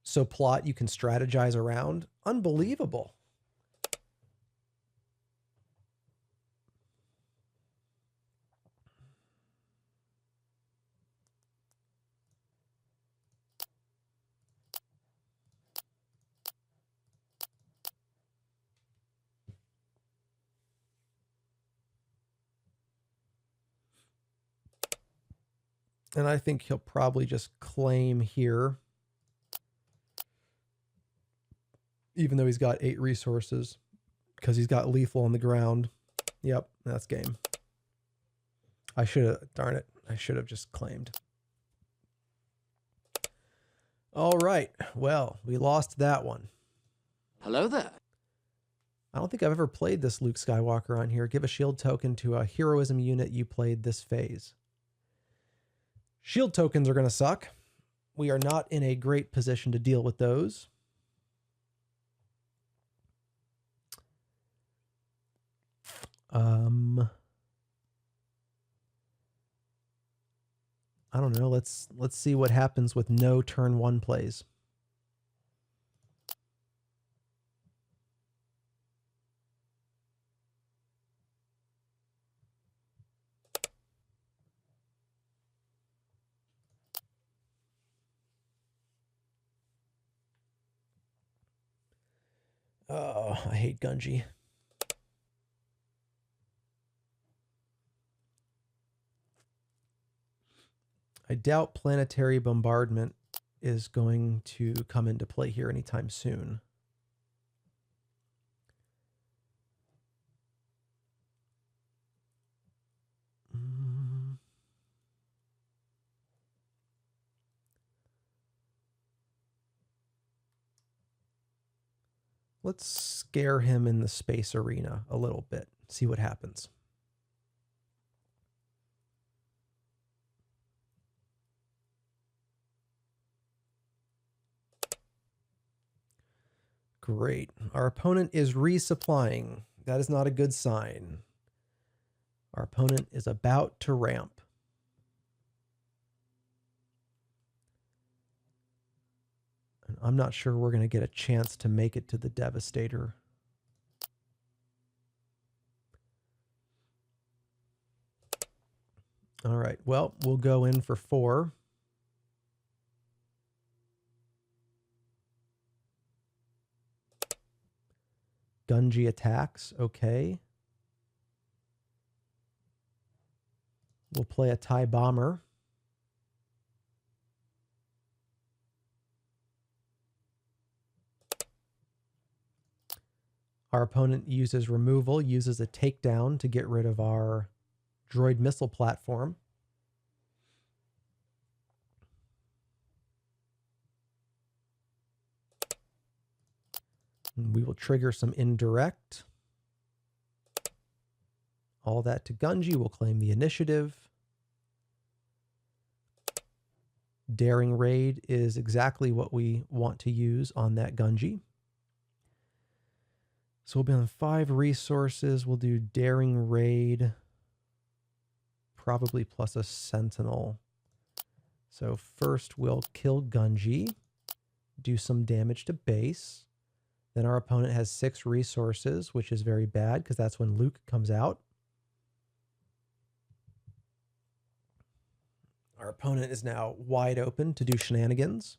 So plot you can strategize around. Unbelievable. And I think he'll probably just claim here. Even though he's got 8 resources. Because he's got lethal on the ground. Yep, that's game. I should have, darn it. I should have just claimed. All right. Well, we lost that one. Hello there. I don't think I've ever played this Luke Skywalker on here. Give a shield token to a heroism unit you played this phase. Shield tokens are going to suck. We are not in a great position to deal with those. I don't know. Let's see what happens with no turn 1 plays. Oh, I hate Gunji. I doubt planetary bombardment is going to come into play here anytime soon. Let's scare him in the space arena a little bit. See what happens. Great. Our opponent is resupplying. That is not a good sign. Our opponent is about to ramp. And I'm not sure we're going to get a chance to make it to the Devastator. All right. Well, we'll go in for 4. Gunji attacks. Okay. We'll play a TIE bomber. Our opponent uses removal, uses a takedown to get rid of our droid missile platform. And we will trigger some indirect. All that to Gunji will claim the initiative. Daring Raid is exactly what we want to use on that Gunji. So we'll be on 5 resources. We'll do Daring Raid, probably plus a Sentinel. So first we'll kill Gunji, do some damage to base. Then our opponent has 6 resources, which is very bad because that's when Luke comes out. Our opponent is now wide open to do shenanigans.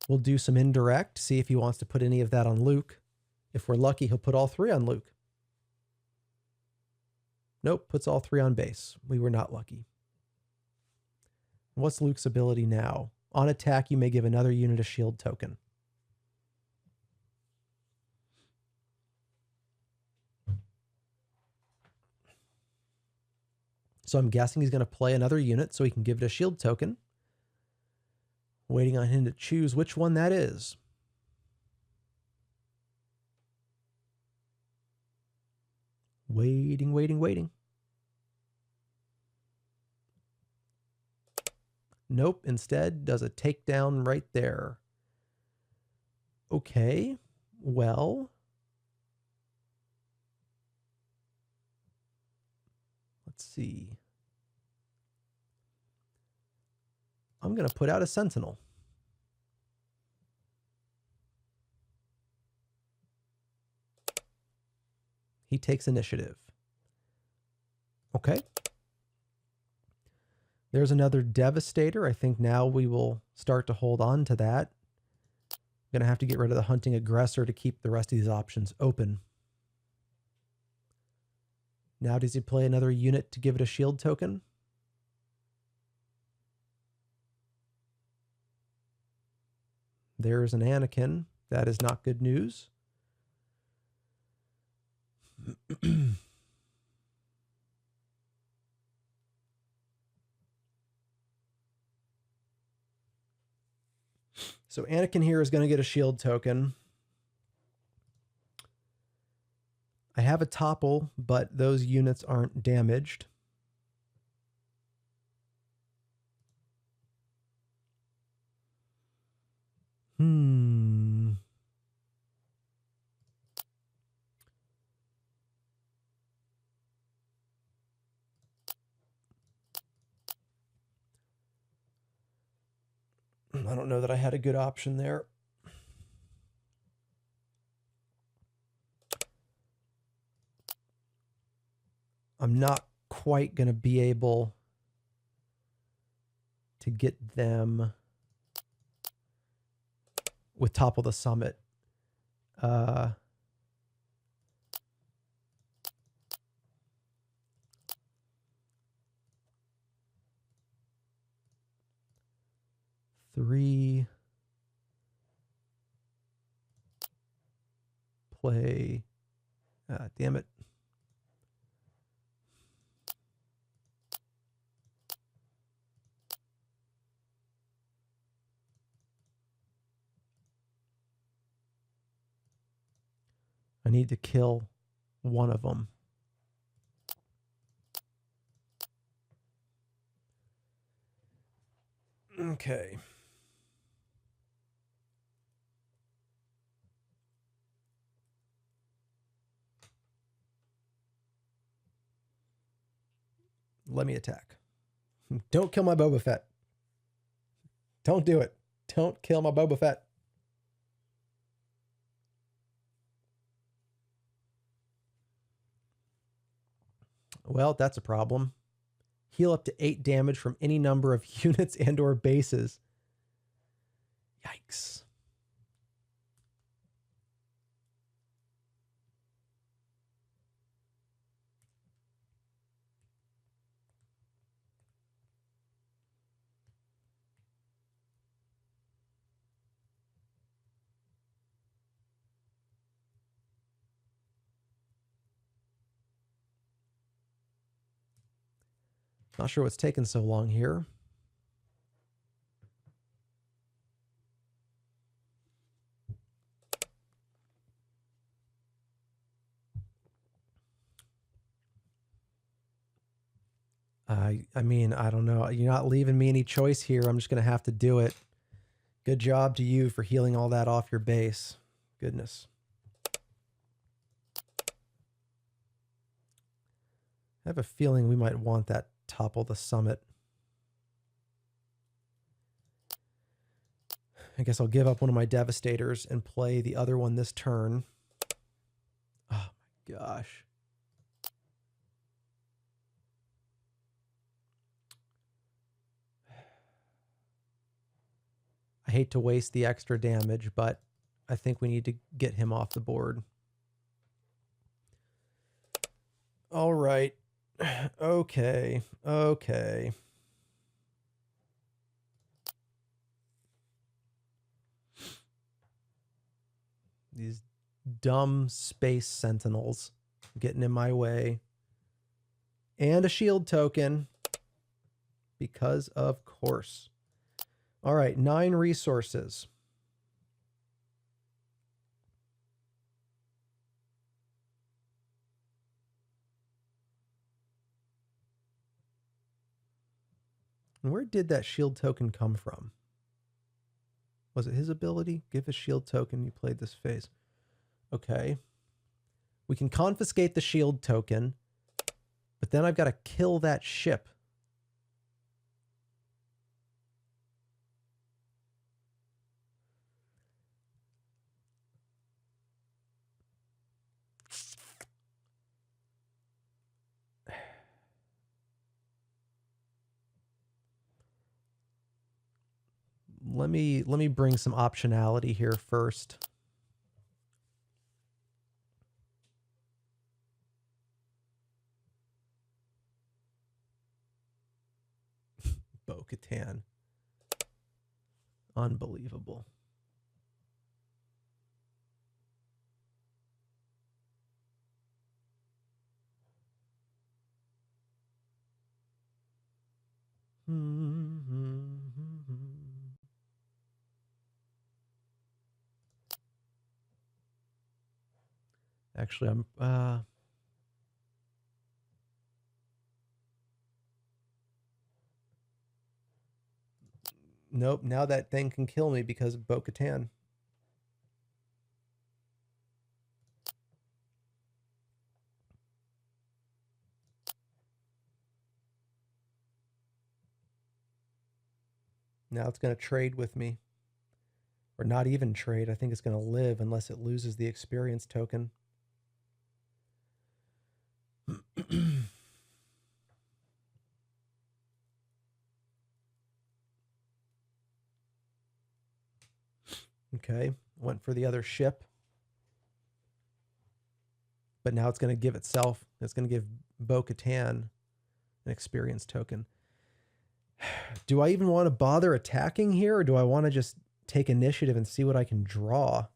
We'll do some indirect, see if he wants to put any of that on Luke. If we're lucky, he'll put all 3 on Luke. Nope, puts all 3 on base. We were not lucky. What's Luke's ability now? On attack, you may give another unit a shield token. So I'm guessing he's going to play another unit so he can give it a shield token. Waiting on him to choose which one that is. Waiting, waiting, waiting. Nope, instead does a takedown right there. Okay, well. Let's see. I'm going to put out a Sentinel. He takes initiative. Okay. There's another Devastator. I think now we will start to hold on to that. I'm going to have to get rid of the Hunting Aggressor to keep the rest of these options open. Now does he play another unit to give it a shield token? There's an Anakin. That is not good news. So Anakin here is going to get a shield token. I have a topple, but those units aren't damaged. I don't know that I had a good option there. I'm not quite going to be able to get them with Topple the Summit. Three. Play. Damn it. I need to kill one of them. Okay. Let me attack. Don't kill my Boba Fett. Don't do it. Don't kill my Boba Fett. Well, that's a problem. Heal up to 8 damage from any number of units and or bases. Yikes. Not sure what's taking so long here. I mean, I don't know. You're not leaving me any choice here. I'm just going to have to do it. Good job to you for healing all that off your base. Goodness. I have a feeling we might want that topple the summit. I guess I'll give up one of my Devastators and play the other one this turn. Oh my gosh. I hate to waste the extra damage, but I think we need to get him off the board. All right. Okay. Okay. These dumb space sentinels getting in my way. And a shield token. Because of course. All right, 9 resources. And where did that shield token come from? Was it his ability? Give a shield token. You played this phase. Okay. We can confiscate the shield token, but then I've got to kill that ship. Let me bring some optionality here first. Bo-Katan. Unbelievable. Actually, nope, now that thing can kill me because of Bo-Katan. Now it's going to trade with me. Or not even trade. I think it's going to live unless it loses the experience token. Okay, went for the other ship. But now it's going to give itself, it's going to give Bo-Katan an experience token. Do I even want to bother attacking here, or do I want to just take initiative and see what I can draw?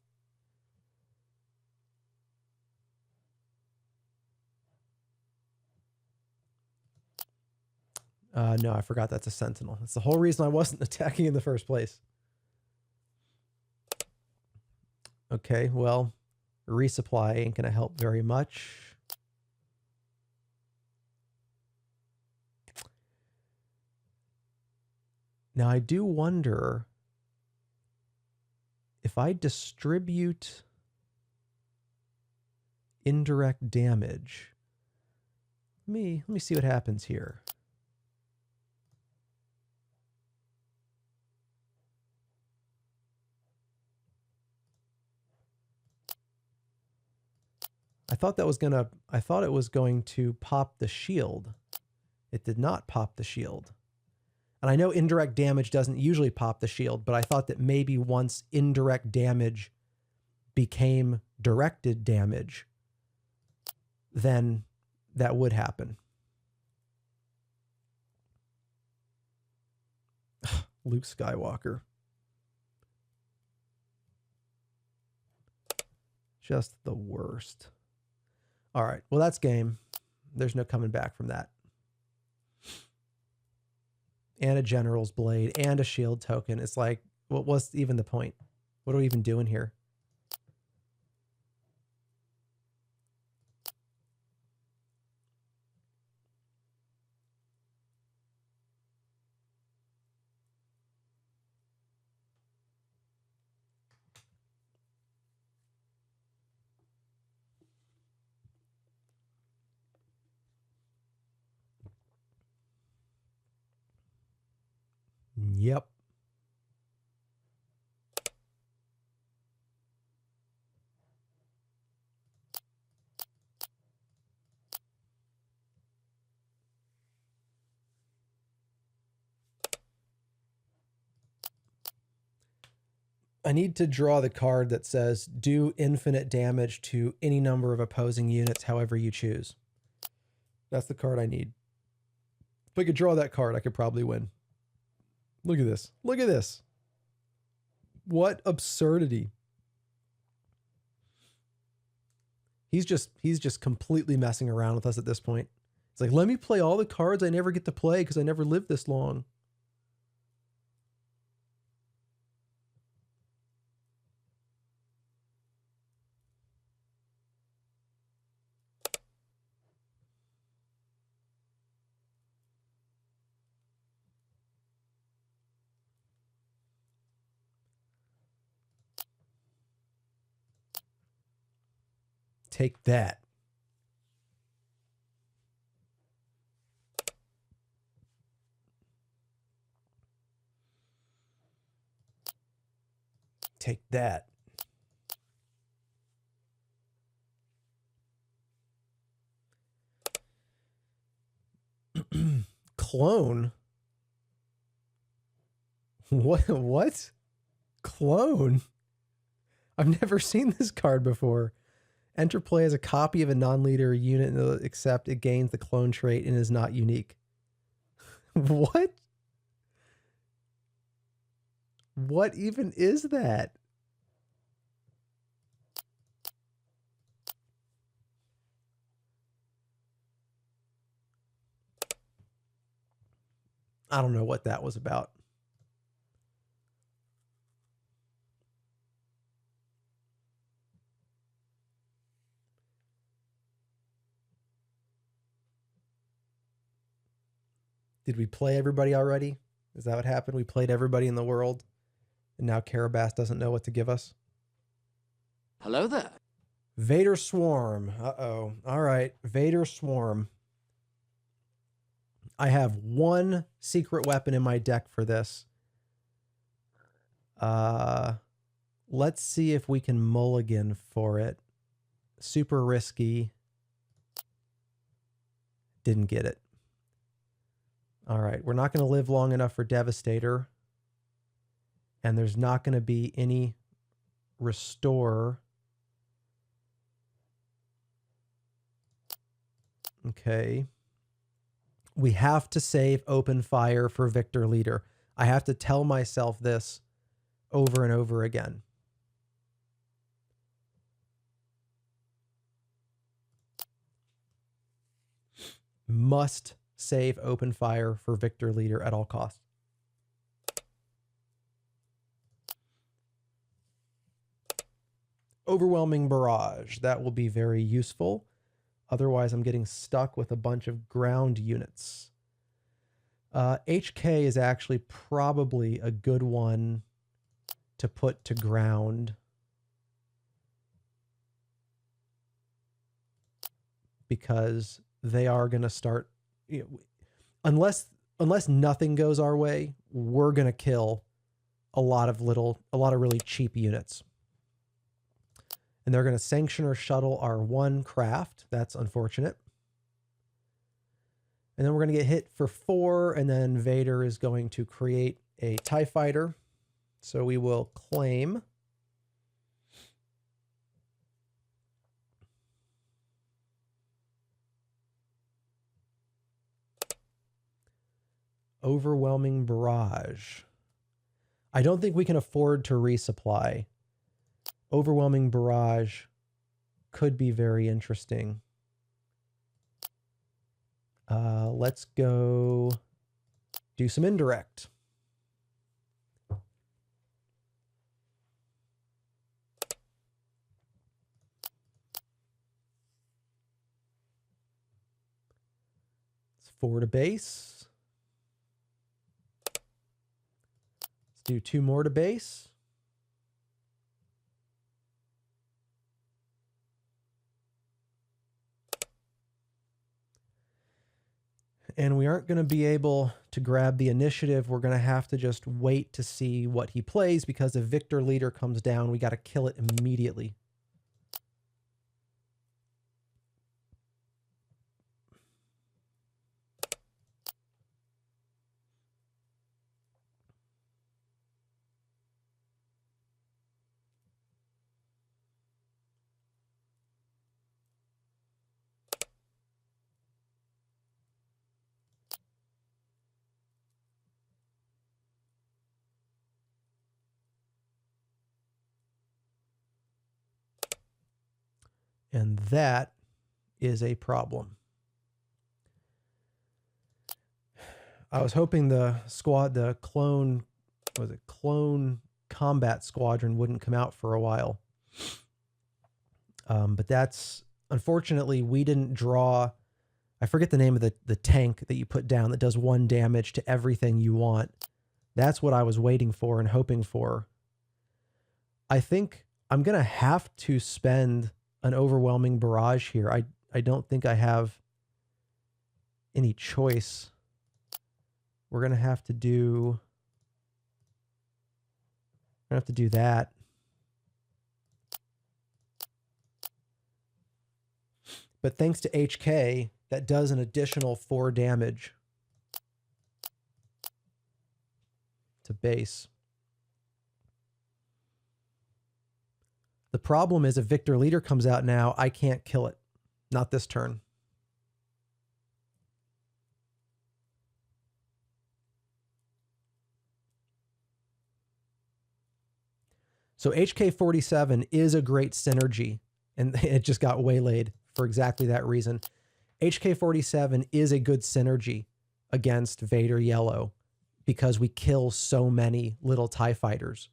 No, I forgot that's a sentinel. That's the whole reason I wasn't attacking in the first place. Okay, well, resupply ain't going to help very much. Now, I do wonder if I distribute indirect damage. Let me see what happens here. I thought it was going to pop the shield. It did not pop the shield. And I know indirect damage doesn't usually pop the shield, but I thought that maybe once indirect damage became directed damage, then that would happen. Luke Skywalker. Just the worst. All right, well, that's game. There's no coming back from that. And a General's Blade and a shield token. It's like, what was even the point? What are we even doing here? Yep. I need to draw the card that says do infinite damage to any number of opposing units, however you choose. That's the card I need. If I could draw that card, I could probably win. Look at this. Look at this. What absurdity. He's just completely messing around with us at this point. It's like, let me play all the cards I never get to play because I never lived this long. Take that. Take that. Clone? What? Clone? I've never seen this card before. Enter play as a copy of a non-leader unit, except it gains the clone trait and is not unique. What? What even is that? I don't know what that was about. Did we play everybody already? Is that what happened? We played everybody in the world, and now Karabas doesn't know what to give us? Hello there. Vader Swarm. Uh-oh. All right. Vader Swarm. I have one secret weapon in my deck for this. Let's see if we can mulligan for it. Super risky. Didn't get it. All right. We're not going to live long enough for Devastator. And there's not going to be any restore. Okay. We have to save open fire for Victor Leader. I have to tell myself this over and over again. Must save open fire for Victor Leader at all costs. Overwhelming Barrage. That will be very useful. Otherwise, I'm getting stuck with a bunch of ground units. HK is actually probably a good one to put to ground. Because they are going to start, unless nothing goes our way, we're going to kill a lot of really cheap units. And they're going to sanction or shuttle our one craft. That's unfortunate. And then we're going to get hit for 4, and then Vader is going to create a TIE fighter. So we will claim. Overwhelming Barrage. I don't think we can afford to resupply. Overwhelming Barrage could be very interesting. Let's go do some indirect. It's 4 to base. Let's do 2 more to base. And we aren't going to be able to grab the initiative. We're going to have to just wait to see what he plays, because if Victor Leader comes down, we got to kill it immediately. And that is a problem. I was hoping the clone combat squadron wouldn't come out for a while. But that's, unfortunately, we didn't draw, I forget the name of the tank that you put down that does 1 damage to everything you want. That's what I was waiting for and hoping for. I think I'm going to have to spend an overwhelming barrage here. I don't think I have any choice. We're going to have to do that. But thanks to HK, that does an additional 4 damage to base. The problem is if Victor Leader comes out now, I can't kill it. Not this turn. So HK-47 is a great synergy, and it just got waylaid for exactly that reason. HK-47 is a good synergy against Vader Yellow because we kill so many little TIE fighters.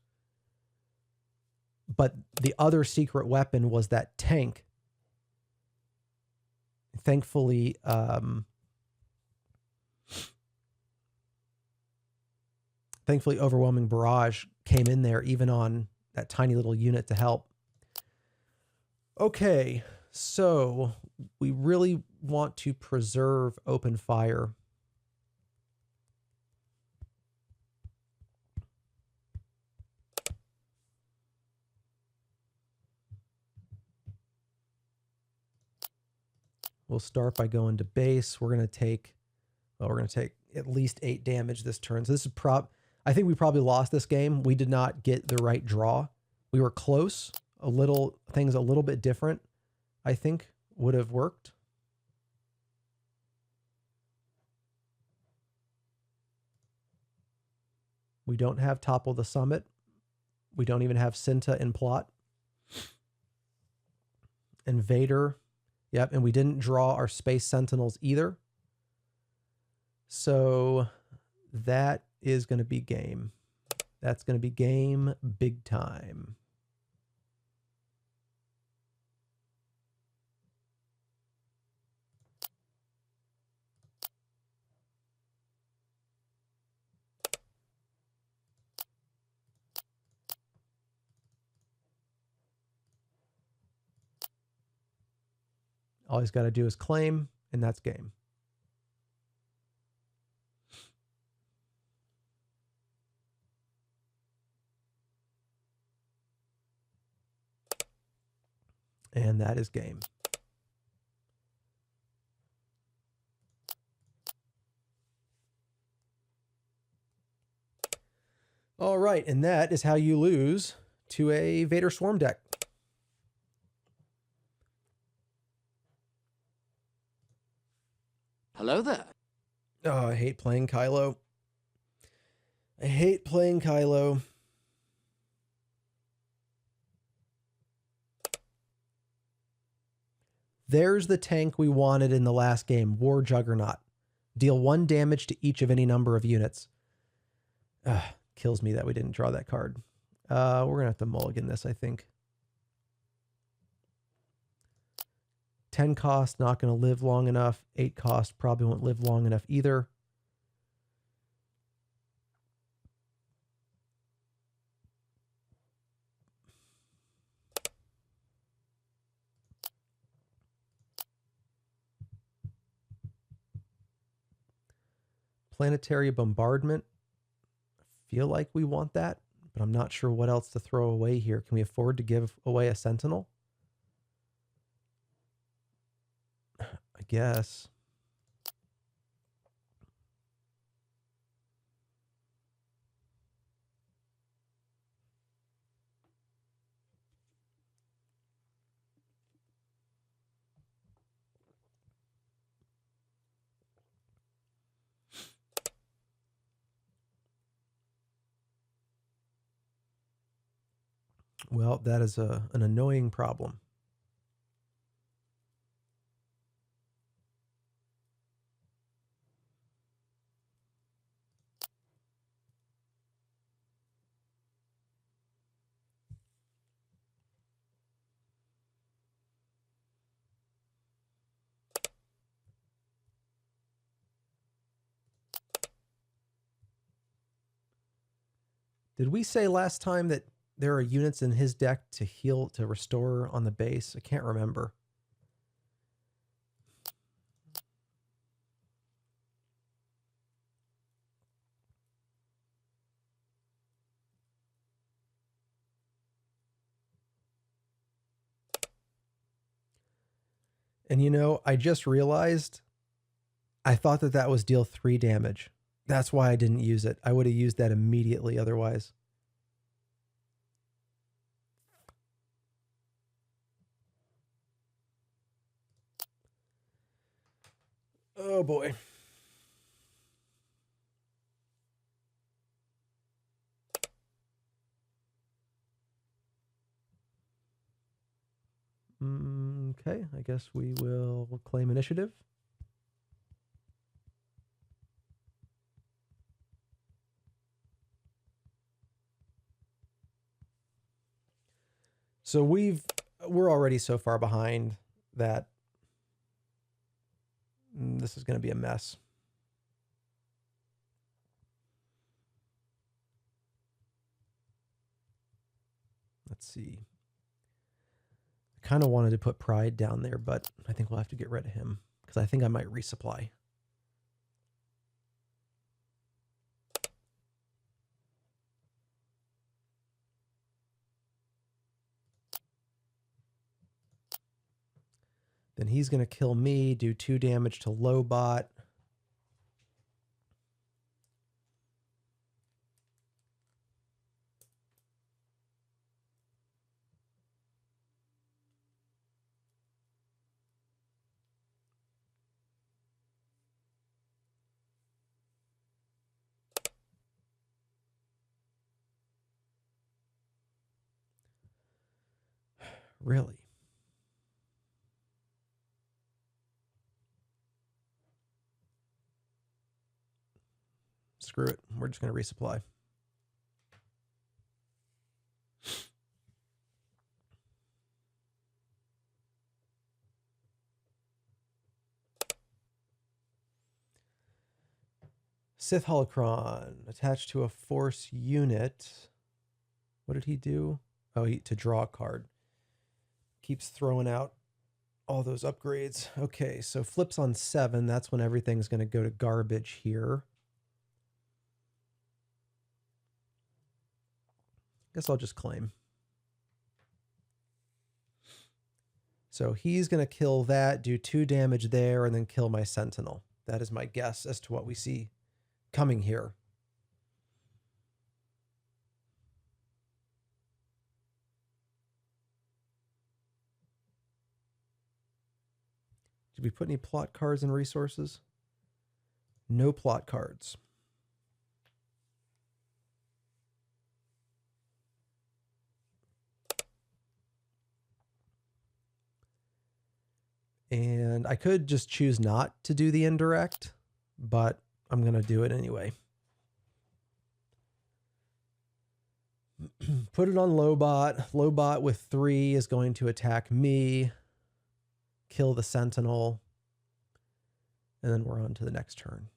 But the other secret weapon was that tank. Thankfully, Overwhelming Barrage came in there even on that tiny little unit to help. Okay, so we really want to preserve open fire. We'll start by going to base. We're going to take at least 8 damage this turn. So this is I think we probably lost this game. We did not get the right draw. We were close. Things a little bit different, I think, would have worked. We don't have Topple the Summit. We don't even have Cinta in plot. And Vader. Yep, and we didn't draw our Space Sentinels either. So that is going to be game. That's going to be game big time. All he's got to do is claim, and that's game. And that is game. All right, and that is how you lose to a Vader Swarm deck. Hello there. Oh, I hate playing Kylo. I hate playing Kylo. There's the tank we wanted in the last game, War Juggernaut. Deal 1 damage to each of any number of units. Kills me that we didn't draw that card. We're going to have to mulligan this, I think. 10 cost, not going to live long enough. 8 cost, probably won't live long enough either. Planetary bombardment. I feel like we want that, but I'm not sure what else to throw away here. Can we afford to give away a sentinel? I guess. Well, that is an annoying problem. Did we say last time that there are units in his deck to heal, to restore on the base? I can't remember. And you know, I just realized I thought that that was deal 3 damage. That's why I didn't use it. I would have used that immediately otherwise. Oh boy. Okay, I guess we will claim initiative. So we're already so far behind that this is going to be a mess. Let's see. I kind of wanted to put Pride down there, but I think we'll have to get rid of him because I think I might resupply. Then he's going to kill me, do 2 damage to Lobot. Really? Screw it. We're just going to resupply. Sith Holocron attached to a force unit. What did he do? Oh, to draw a card. Keeps throwing out all those upgrades. Okay, so flips on 7. That's when everything's going to go to garbage here. Guess I'll just claim. So he's going to kill that, do 2 damage there, and then kill my Sentinel. That is my guess as to what we see coming here. Did we put any plot cards and resources? No plot cards. And I could just choose not to do the indirect, but I'm going to do it anyway. Put it on Lobot. Lobot with 3 is going to attack me, kill the Sentinel, and then we're on to the next turn.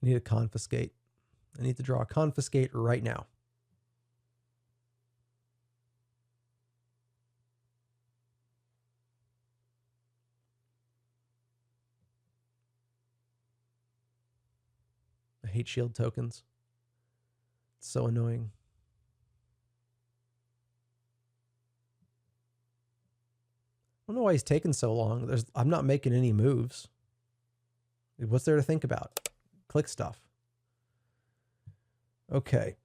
I need a confiscate. I need to draw a confiscate right now. I hate shield tokens. It's so annoying. I don't know why he's taking so long. I'm not making any moves. What's there to think about? Click stuff. Okay.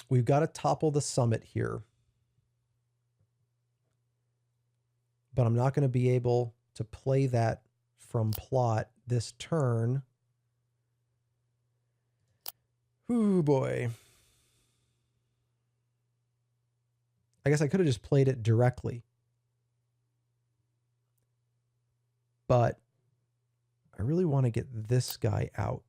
We've got to topple the summit here. But I'm not going to be able to play that from plot this turn. Ooh, boy. I guess I could have just played it directly. But I really want to get this guy out.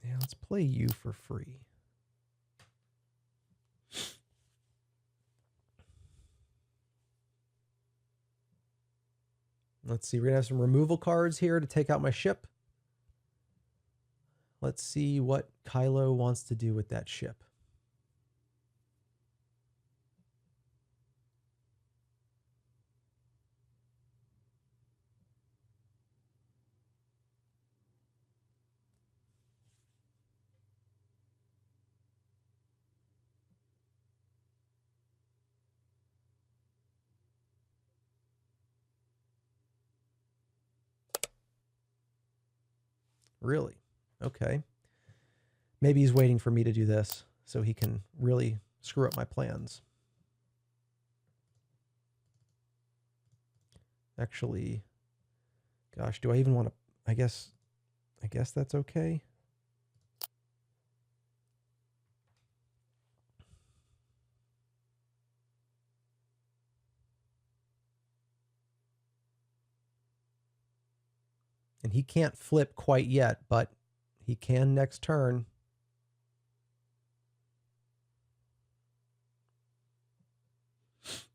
Yeah, let's play you for free. Let's see, we're gonna have some removal cards here to take out my ship. Let's see what Kylo wants to do with that ship. Really? Okay. Maybe he's waiting for me to do this so he can really screw up my plans. Actually, gosh, do I even want to? I guess that's okay. And he can't flip quite yet, but he can next turn.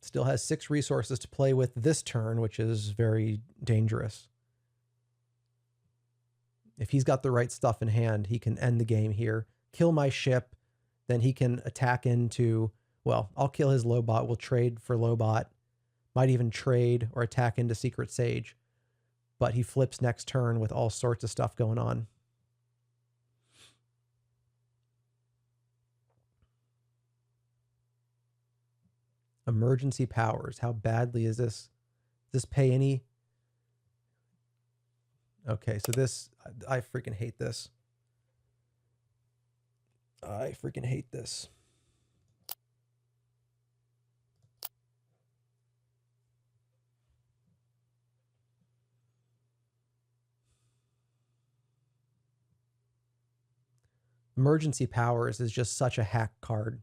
Still has 6 resources to play with this turn, which is very dangerous. If he's got the right stuff in hand, he can end the game here, kill my ship, then he can attack into, well, I'll kill his Lobot, we'll trade for Lobot, might even trade or attack into Secret Sage, but he flips next turn with all sorts of stuff going on. Emergency powers. How badly is this? Does this pay any? Okay, so this, I freaking hate this. I freaking hate this. Emergency powers is just such a hack card.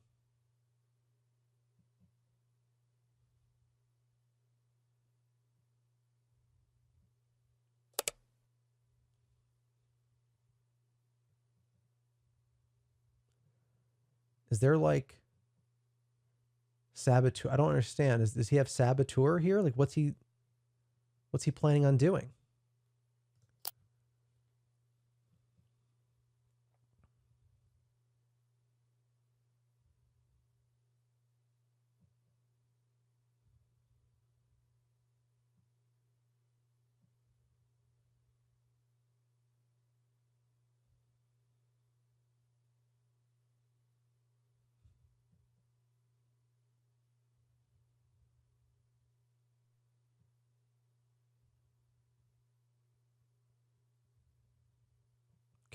Is there like Saboteur? I don't understand. Does he have Saboteur here? Like what's he planning on doing?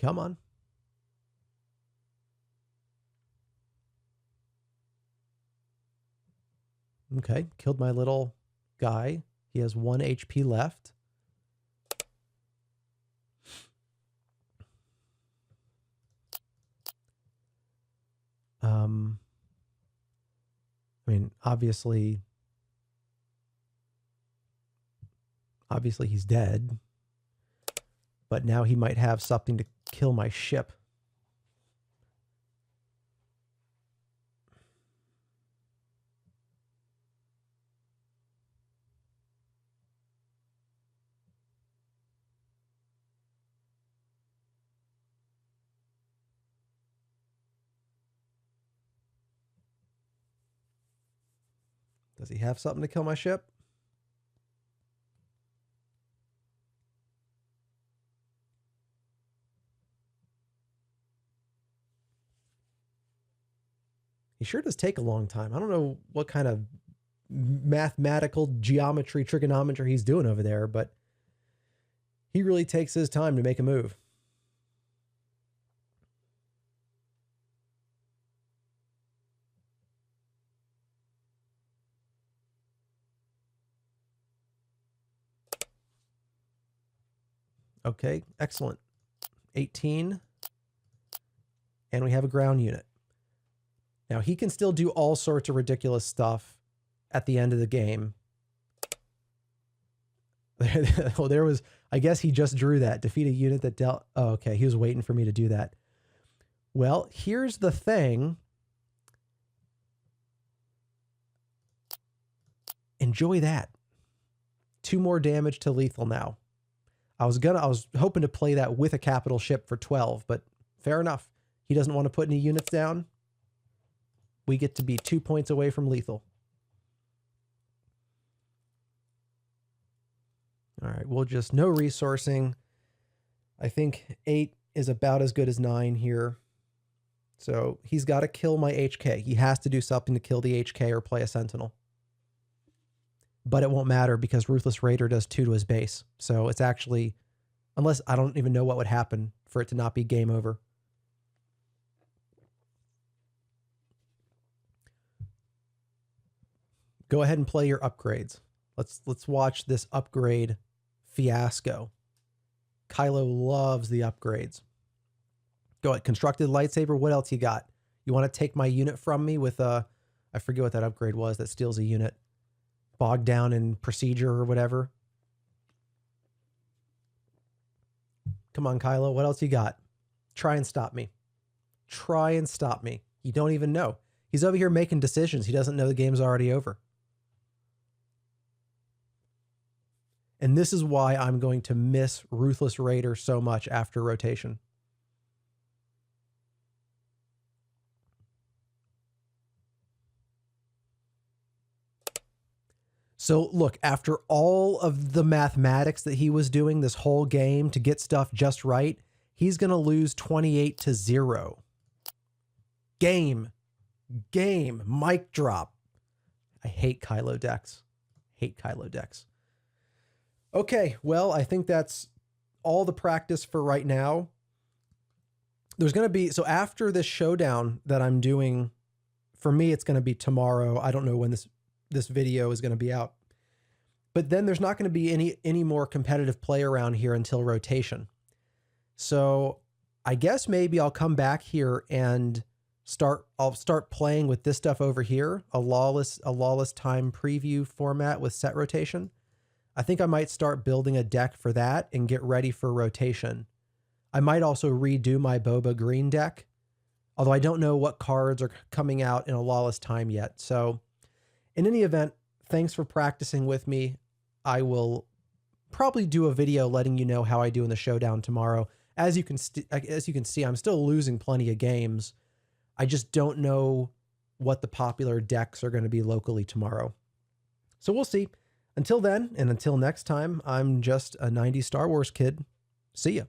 Come on. Okay, killed my little guy. He has 1 HP left. I mean, obviously he's dead, but now he might have something to kill my ship. Does he have something to kill my ship? He sure does take a long time. I don't know what kind of mathematical geometry, trigonometry he's doing over there, but he really takes his time to make a move. Okay, excellent. 18. And we have a ground unit. Now, he can still do all sorts of ridiculous stuff at the end of the game. Well, there was, I guess he just drew that. Defeat a unit that dealt... Oh, okay, he was waiting for me to do that. Well, here's the thing. Enjoy that. 2 more damage to lethal now. I was hoping to play that with a capital ship for 12, but fair enough. He doesn't want to put any units down. We get to be 2 points away from lethal. All right, we'll just no resourcing. I think 8 is about as good as 9 here. So he's got to kill my HK. He has to do something to kill the HK or play a Sentinel. But it won't matter because Ruthless Raider does 2 to his base. So it's actually, unless I don't even know what would happen for it to not be game over. Go ahead and play your upgrades. Let's watch this upgrade fiasco. Kylo loves the upgrades. Go ahead, constructed lightsaber. What else you got? You want to take my unit from me with a, I forget what that upgrade was that steals a unit. Bogged down in procedure or whatever. Come on, Kylo. What else you got? Try and stop me. Try and stop me. You don't even know. He's over here making decisions. He doesn't know the game's already over. And this is why I'm going to miss Ruthless Raider so much after rotation. So look, after all of the mathematics that he was doing this whole game to get stuff just right, he's going to lose 28-0. Game. Mic drop. I hate Kylo decks. Hate Kylo decks. Okay, well, I think that's all the practice for right now. There's going to be, so after this showdown that I'm doing, for me, it's going to be tomorrow. I don't know when this video is going to be out. But then there's not going to be any more competitive play around here until rotation. So I guess maybe I'll come back here and I'll start playing with this stuff over here, a lawless time preview format with set rotation. I think I might start building a deck for that and get ready for rotation. I might also redo my Boba green deck, although I don't know what cards are coming out in a lawless time yet. So in any event, thanks for practicing with me. I will probably do a video letting you know how I do in the showdown tomorrow. As you can see, I'm still losing plenty of games. I just don't know what the popular decks are going to be locally tomorrow. So we'll see. Until then, and until next time, I'm just a 90s Star Wars kid. See ya.